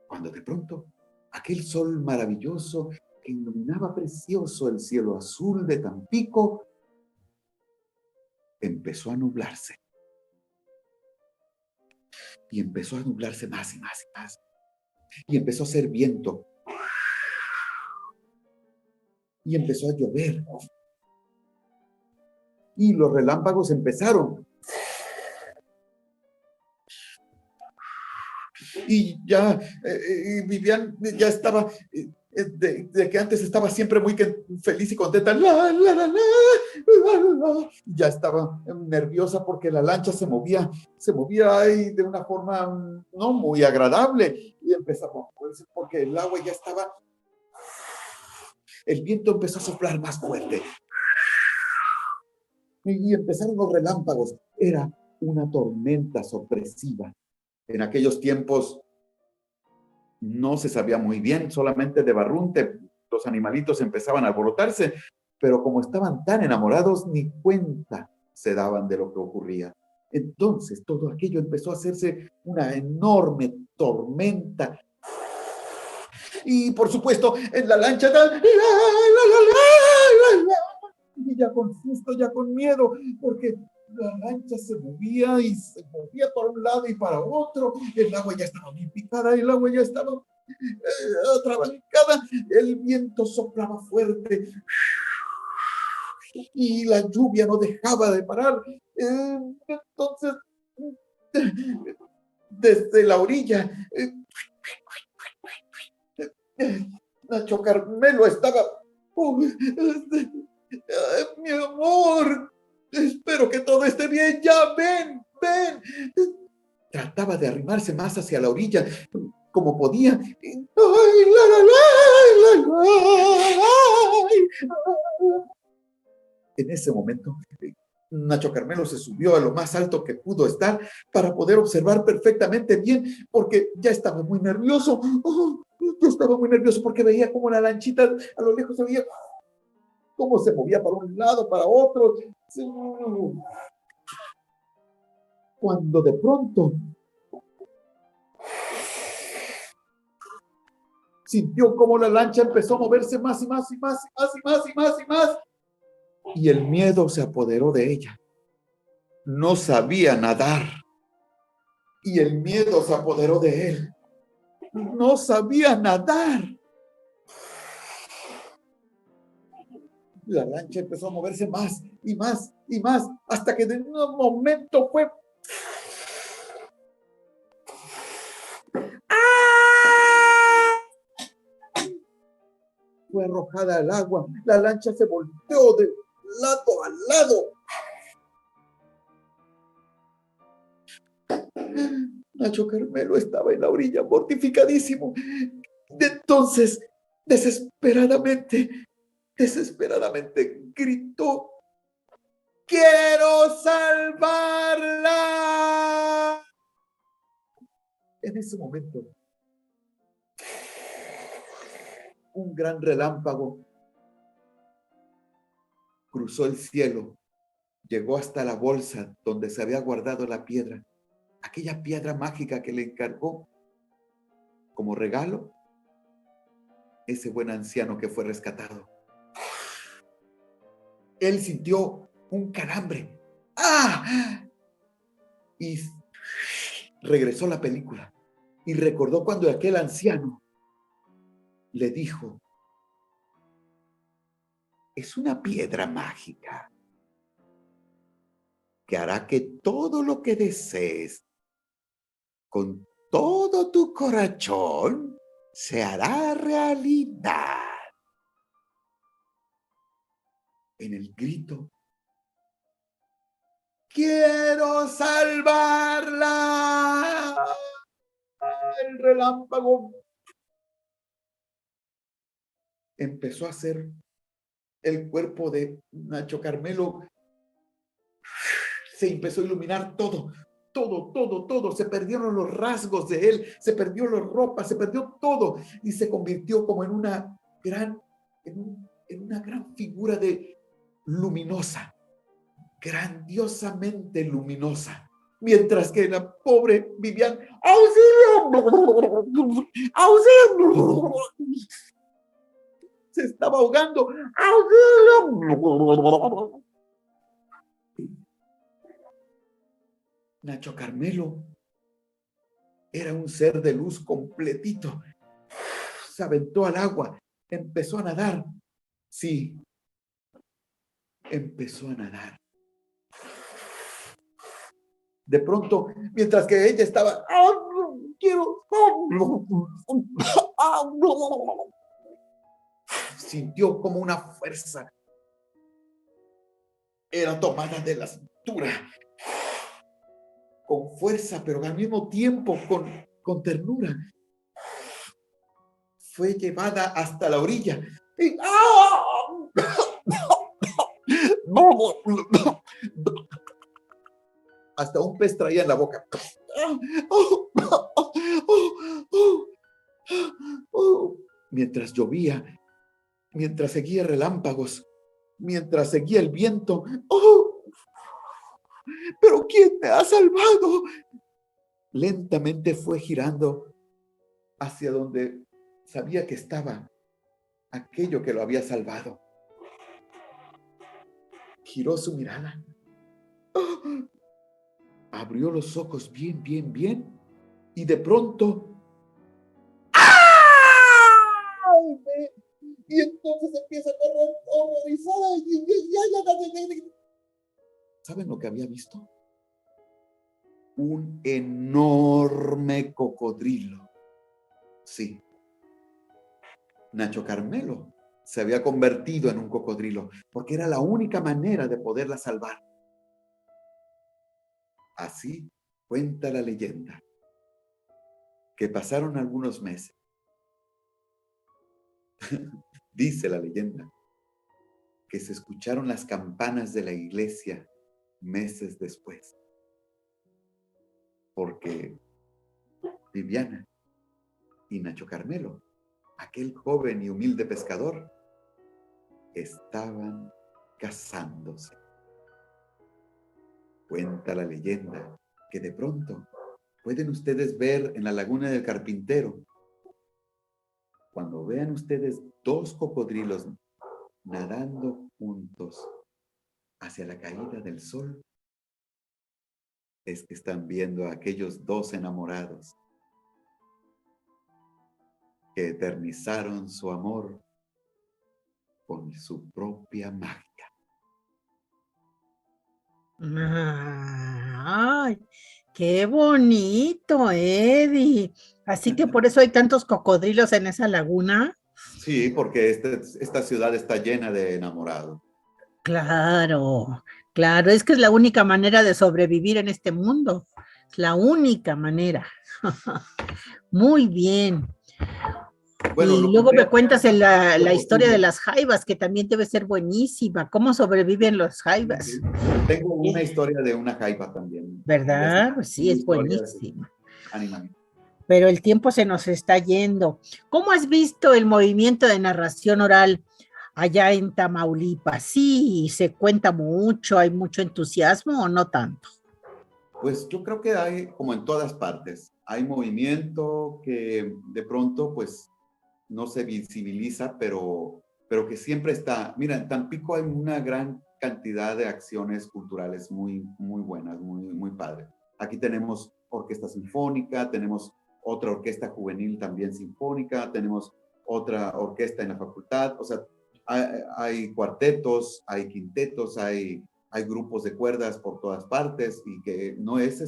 Cuando de pronto aquel sol maravilloso que iluminaba precioso el cielo azul de Tampico empezó a nublarse. Y empezó a nublarse más y más y más. Y empezó a hacer viento. Y empezó a llover. Y los relámpagos empezaron. Y ya Vivian ya estaba, de que antes estaba siempre muy feliz y contenta, ya estaba nerviosa porque la lancha se movía ahí de una forma no muy agradable y empezaba a moverse porque el agua ya estaba, el viento empezó a soplar más fuerte y empezaron los relámpagos. Era una tormenta sorpresiva. En aquellos tiempos no se sabía muy bien, solamente de barrunte los animalitos empezaban a alborotarse, pero como estaban tan enamorados, ni cuenta se daban de lo que ocurría. Entonces todo aquello empezó a hacerse una enorme tormenta. Y por supuesto, en la lancha, y ya con susto, ya con miedo, porque la lancha se movía y se movía para un lado y para otro. El agua ya estaba bien picada, el agua ya estaba atrabancada, el viento soplaba fuerte y la lluvia no dejaba de parar. Entonces, desde la orilla, Nacho Carmelo estaba... mi amor, espero que todo esté bien, ya ven. Trataba de arrimarse más hacia la orilla, como podía. En ese momento, Nacho Carmelo se subió a lo más alto que pudo estar para poder observar perfectamente bien, porque ya estaba muy nervioso. Yo estaba muy nervioso porque veía como la lanchita a lo lejos se veía cómo se movía para un lado, para otro. Cuando de pronto sintió como la lancha empezó a moverse más y más y más y más y más y más y más. Y el miedo se apoderó de ella. No sabía nadar. Y el miedo se apoderó de él. No sabía nadar. La lancha empezó a moverse más y más y más, hasta que de un momento fue... Fue arrojada al agua. La lancha se volteó de lado a lado. Nacho Carmelo estaba en la orilla, mortificadísimo. Entonces, desesperadamente gritó: quiero salvarla. En ese momento, un gran relámpago cruzó el cielo, llegó hasta la bolsa donde se había guardado la piedra, aquella piedra mágica que le encargó como regalo ese buen anciano que fue rescatado. Él sintió un calambre. ¡Ah! Y regresó la película y recordó cuando aquel anciano le dijo: es una piedra mágica que hará que todo lo que desees con todo tu corazón se hará realidad. En el grito: ¡quiero salvarla! El relámpago empezó a hacer el cuerpo de Nacho Carmelo. Se empezó a iluminar todo. Se perdieron los rasgos de él, se perdió la ropa, se perdió todo y se convirtió como en una gran figura de luminosa, grandiosamente luminosa. Mientras que la pobre Vivian, ¡auxilio! ¡Auxilio! Se estaba ahogando. ¡Auxilio! Nacho Carmelo era un ser de luz completito. Se aventó al agua, empezó a nadar. Sí, empezó a nadar. De pronto, mientras que ella estaba, sintió como una fuerza era tomada de la cintura, con fuerza, pero al mismo tiempo con ternura. Fue llevada hasta la orilla. Y, hasta un pez traía en la boca. Mientras llovía, mientras seguía relámpagos, mientras seguía el viento. ¿Pero quién me ha salvado? Lentamente fue girando hacia donde sabía que estaba aquello que lo había salvado. Giró su mirada. Abrió los ojos bien, y de pronto, y entonces empieza a correr horrorizada. ¿Saben lo que había visto? Un enorme cocodrilo. Sí. Nacho Carmelo se había convertido en un cocodrilo porque era la única manera de poderla salvar. Así cuenta la leyenda, que pasaron algunos meses. Dice la leyenda que se escucharon las campanas de la iglesia meses después, porque Viviana y Nacho Carmelo, aquel joven y humilde pescador, estaban casándose. Cuenta la leyenda que de pronto pueden ustedes ver en la laguna del Carpintero, cuando vean ustedes dos cocodrilos nadando juntos hacia la caída del sol, es que están viendo a aquellos dos enamorados que eternizaron su amor con su propia magia. ¡Ay, qué bonito, Eddie! Así que por eso hay tantos cocodrilos en esa laguna. Sí, porque esta ciudad está llena de enamorados. Claro, claro, es que es la única manera de sobrevivir en este mundo. Es la única manera. Muy bien. Bueno, Y lo luego me pondría cuentas la lo historia de posible. las jaivas, que también debe ser buenísima. ¿Cómo sobreviven los jaivas? Tengo una Eh, historia de una jaiba también. De esas ¿Verdad? Pues sí, es historias buenísima. animales. Pero el tiempo se nos está yendo. ¿Cómo has visto el movimiento de narración oral allá en Tamaulipas? Sí, se cuenta mucho, hay mucho entusiasmo o no tanto. Pues yo creo que hay, como en todas partes, hay movimiento que de pronto, pues, no se visibiliza, pero que siempre está. Mira, en Tampico hay una gran cantidad de acciones culturales muy, muy buenas, muy padres. Aquí tenemos orquesta sinfónica, tenemos otra orquesta juvenil también sinfónica, tenemos otra orquesta en la facultad, o sea, hay cuartetos, hay quintetos, hay grupos de cuerdas por todas partes y que no es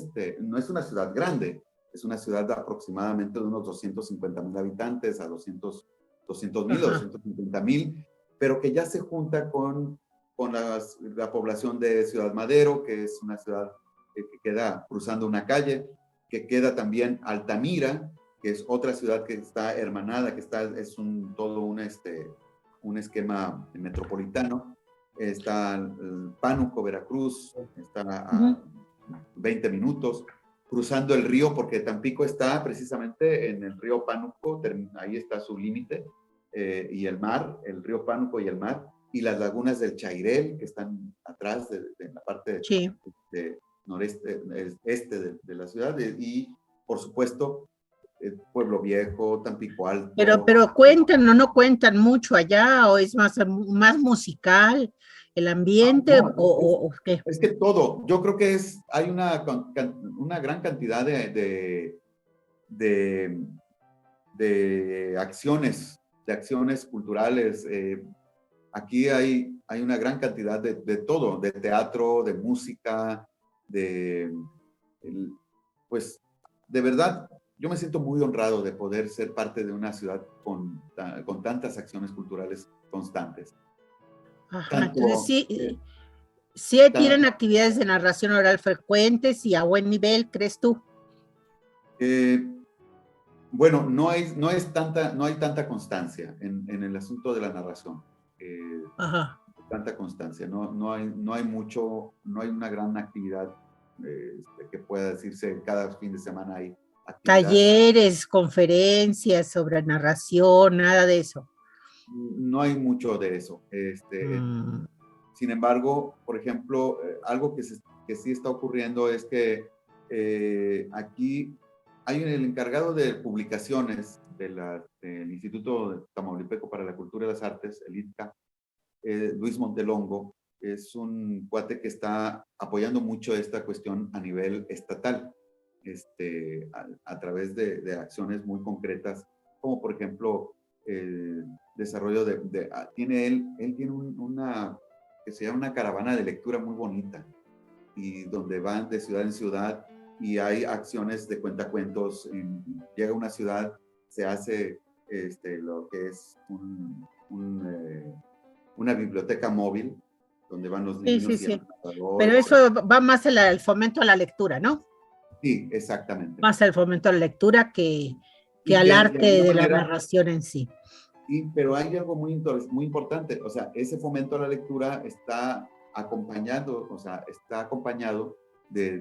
una ciudad grande, es una ciudad de aproximadamente de unos 250,000 habitantes a 200,000, Ajá. 250,000, pero que ya se junta con la población de Ciudad Madero, que es una ciudad que queda cruzando una calle, que queda también Altamira, que es otra ciudad que está hermanada, es todo un esquema metropolitano. Está Pánuco, Veracruz, está Ujú. a 20 minutos, cruzando el río, porque Tampico está precisamente en el río Pánuco, ahí está su límite, y el mar, el río Pánuco y el mar, y las lagunas del Chairel, que están atrás de la parte Sí. de noreste, este de la ciudad, y por supuesto, Pueblo Viejo, Tampico Alto. Pero cuentan o no cuentan mucho allá, o es más musical el ambiente, No, o qué. es que todo, yo creo que hay una gran cantidad de, de acciones culturales. Aquí hay una gran cantidad de todo, de teatro, de música, de, el- pues, de verdad, yo me siento muy honrado de poder ser parte de una ciudad con tantas acciones culturales constantes. Ajá, entonces Tanto, sí, sí tienen actividades de narración oral frecuentes y a buen nivel, ¿crees tú? eh, bueno, no hay tanta constancia en el asunto de la narración. Ajá. Tanta constancia, no hay mucho, no hay una gran actividad que pueda decirse cada fin de semana hay actividad. Talleres, conferencias sobre narración, nada de eso. No hay mucho de eso. Mm, Sin embargo, por ejemplo, algo que sí está ocurriendo es que aquí hay el encargado de publicaciones del Instituto Tamaulipeco para la Cultura y las Artes, el ITCA, Luis Montelongo, es un cuate que está apoyando mucho esta cuestión a nivel estatal, a través de acciones muy concretas, como por ejemplo el desarrollo él tiene una, que se llama una caravana de lectura muy bonita, y donde van de ciudad en ciudad, y hay acciones de cuentacuentos, llega a una ciudad, se hace lo que es una biblioteca móvil donde van los sí, sí, niños y el sí. Pero narrador. eso va más al fomento a la lectura, ¿no? Sí, exactamente. Más al fomento a la lectura que Y al que de arte alguna de la manera, narración en sí. pero hay algo muy importante, o sea, ese fomento a la lectura está acompañado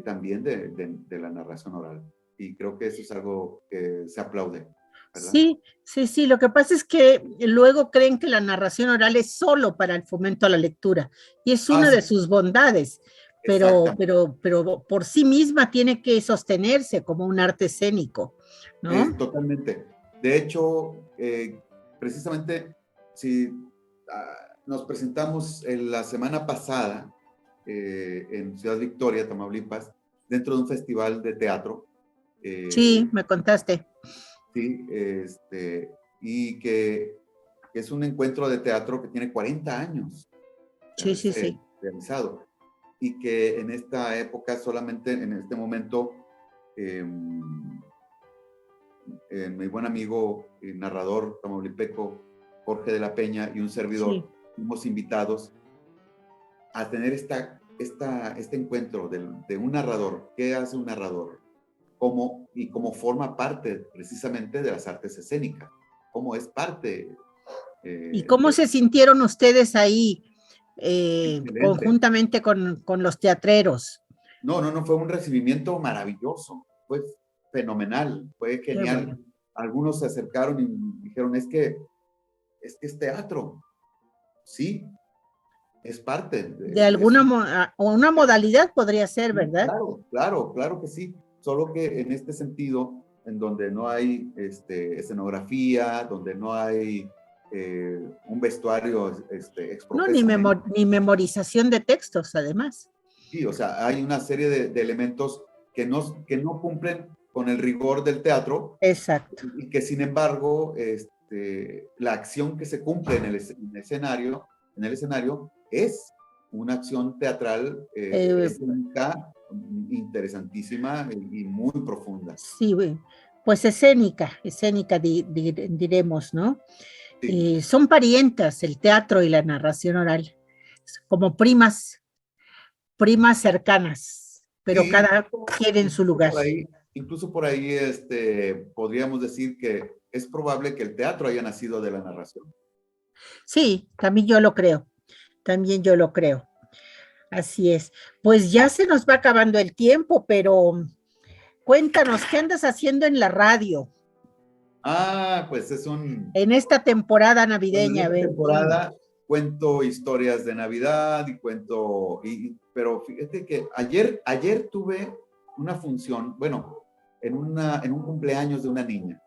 también de la narración oral. Y creo que eso es algo que se aplaude, ¿verdad? Sí, sí, sí. Lo que pasa es que luego creen que la narración oral es solo para el fomento a la lectura y es una Sí, de sus bondades, exactamente. pero por sí misma tiene que sostenerse como un arte escénico, ¿no? Totalmente. De hecho, precisamente, si nos presentamos la semana pasada en Ciudad Victoria, Tamaulipas, dentro de un festival de teatro, Sí, eh, me contaste. sí, y que es un encuentro de teatro que tiene 40 años de Sí, sí, haberse sí. realizado, y que en esta época, solamente en este momento, eh, mi buen amigo y narrador tamaulipeco Jorge de la Peña y un servidor Sí. fuimos invitados a tener este encuentro de un narrador. ¿Qué hace un narrador? Y cómo forma parte precisamente de las artes escénicas. cómo es parte. ¿Y cómo se sintieron ustedes ahí Excelente. conjuntamente con los teatreros? No, fue un recibimiento maravilloso, fue fenomenal, fue Qué genial. bueno. Algunos se acercaron y dijeron, es que es teatro. Sí, es parte. De alguna una modalidad podría ser, ¿verdad? Claro que sí. Solo que en este sentido, en donde no hay escenografía, donde no hay un vestuario No, exprofesamente. ni memorización de textos, además. Sí, o sea, hay una serie de elementos que no cumplen con el rigor del teatro. Exacto. Y que sin embargo, la acción que se cumple en el escenario es una acción teatral escénica, interesantísima y muy profunda. Sí, pues escénica diremos, ¿no? Sí. Son parientas el teatro y la narración oral, como primas cercanas, pero Sí, cada quien en su lugar. Incluso por ahí podríamos decir que es probable que el teatro haya nacido de la narración. Sí, también yo lo creo. Así es. Pues ya se nos va acabando el tiempo, pero cuéntanos, ¿qué andas haciendo en la radio? Pues En esta temporada navideña. En esta temporada cuento historias de Navidad pero fíjate que ayer tuve una función, bueno, en un cumpleaños de una niña,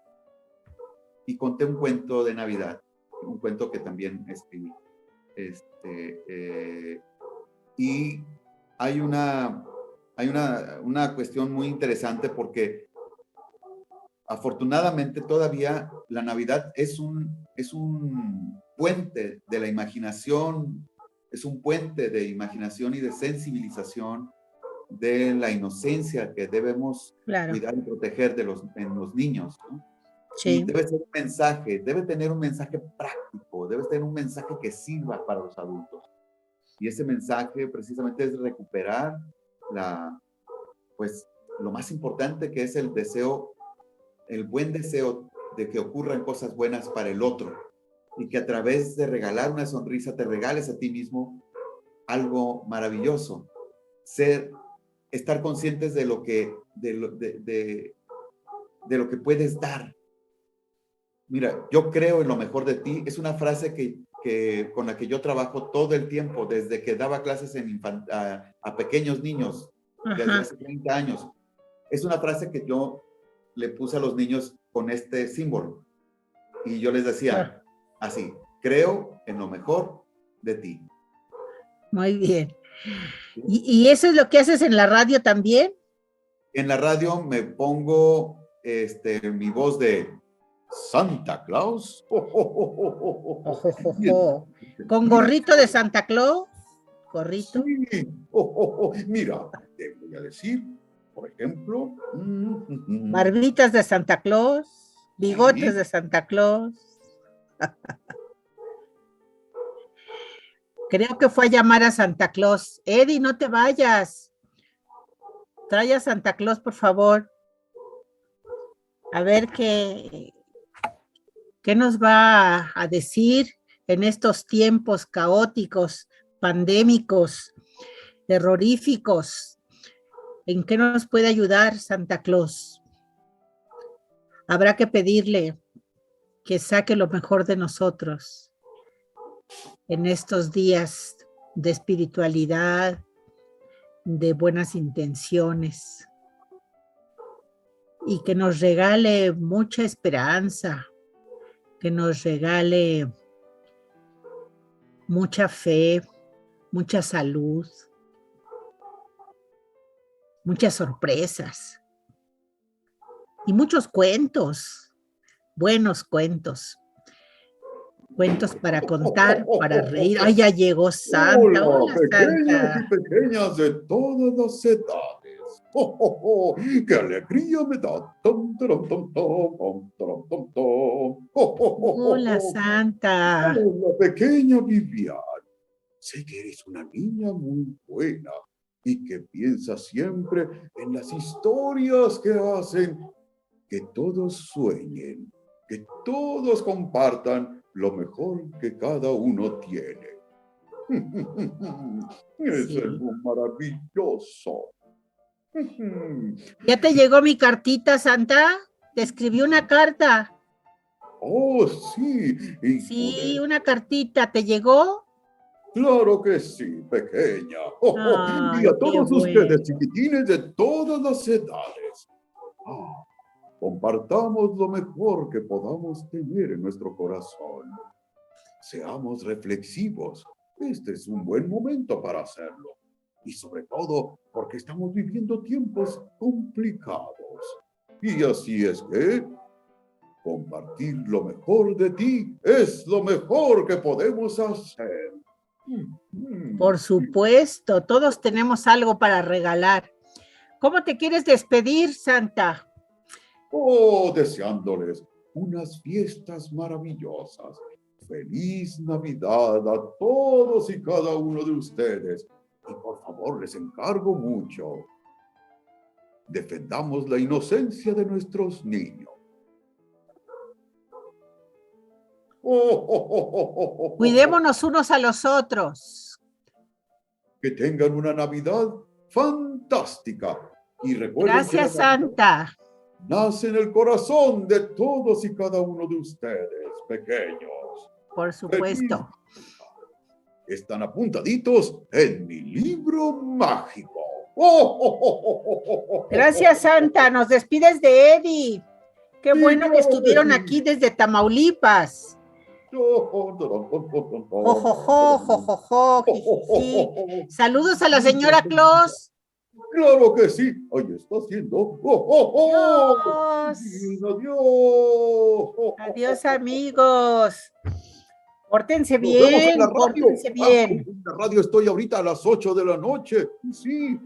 y conté un cuento de Navidad, un cuento que también escribí. Y hay una cuestión muy interesante porque afortunadamente todavía la Navidad es un puente de la imaginación, es un puente de imaginación y de sensibilización de la inocencia que debemos cuidar y proteger en los niños, ¿no? Sí. Y debe ser un mensaje, debe tener un mensaje práctico, debe tener un mensaje que sirva para los adultos. Y ese mensaje precisamente es recuperar pues lo más importante, que es el buen deseo de que ocurran cosas buenas para el otro, y que a través de regalar una sonrisa te regales a ti mismo algo maravilloso. Estar conscientes de lo que puedes dar. Mira, yo creo en lo mejor de ti. Es una frase con la que yo trabajo todo el tiempo, desde que daba clases a pequeños niños, desde hace 30 años. Es una frase que yo le puse a los niños con este símbolo. Y yo les decía así: creo en lo mejor de ti. Muy bien. ¿Y eso es lo que haces en la radio también? En la radio me pongo mi voz de Santa Claus. ¿Con gorrito de Santa Claus? ¿Gorrito? Sí. Mira, te voy a decir, por ejemplo, barbitas de Santa Claus, bigotes de Santa Claus. Creo que fue a llamar a Santa Claus. Eddie, no te vayas. Trae a Santa Claus, por favor. A ver qué nos va a decir en estos tiempos caóticos, pandémicos, terroríficos. ¿En qué nos puede ayudar Santa Claus? Habrá que pedirle que saque lo mejor de nosotros en estos días de espiritualidad, de buenas intenciones, y que nos regale mucha esperanza, que nos regale mucha fe, mucha salud, muchas sorpresas y muchos cuentos, buenos cuentos. Cuentos para contar, para reír. ¡Ay, ya llegó Santa! Hola, pequeños y pequeñas de todas las edades. ¡Qué alegría me da! Hola, Santa. Hola, pequeña Vivian. Sé que eres una niña muy buena y que piensas siempre en las historias que hacen que todos sueñen. que todos compartan lo mejor que cada uno tiene. Es Sí. algo maravilloso. ¿Ya te llegó mi cartita, Santa? Te escribí una carta. Oh, sí. Y Sí, una cartita. ¿Te llegó? claro que sí, pequeña. Ay, Y a qué todos bueno. ustedes, chiquitines de todas las edades. Compartamos lo mejor que podamos tener en nuestro corazón. Seamos reflexivos. Este es un buen momento para hacerlo. Y sobre todo porque estamos viviendo tiempos complicados. Y así es que compartir lo mejor de ti es lo mejor que podemos hacer. Por supuesto, todos tenemos algo para regalar. ¿Cómo te quieres despedir, Santa? Oh, deseándoles unas fiestas maravillosas. Feliz Navidad a todos y cada uno de ustedes. Y por favor, les encargo mucho. Defendamos la inocencia de nuestros niños. Cuidémonos unos a los otros. Que tengan una Navidad fantástica. Y recuerden Gracias, que la Navidad Santa. nace en el corazón de todos y cada uno de ustedes, pequeños. Por supuesto. Están apuntaditos en mi libro mágico. Gracias, Santa. Nos despides de Eddie. Qué Sí, bueno que claro que estuvieron sí. aquí desde Tamaulipas. Jojojo, jojojo, jijiji. Saludos a la señora Claus. Claro que sí. Ahí está haciendo. Adiós. Adiós. Adiós, amigos. Pórtense Nos vemos en bien, la radio. pórtense bien. En la radio estoy ahorita a las 8 de la noche. Sí,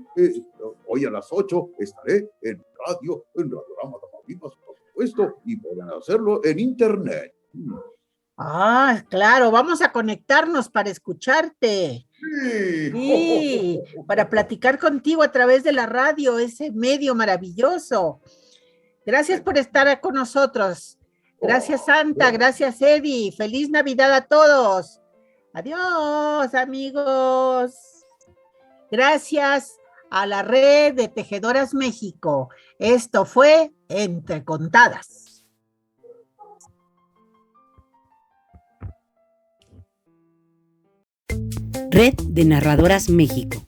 hoy a las 8 estaré en radio, en Radiorama Tamaulipas, por supuesto, y podrán hacerlo en internet. Ah, claro, vamos a conectarnos para escucharte. Sí. Sí, para platicar contigo a través de la radio, ese medio maravilloso. Gracias por estar con nosotros. Gracias, Santa. Gracias, Eddie. Feliz Navidad a todos. Adiós, amigos. Gracias a la red de Tejedoras México. Esto fue Entre Contadas. Red de Narradoras México.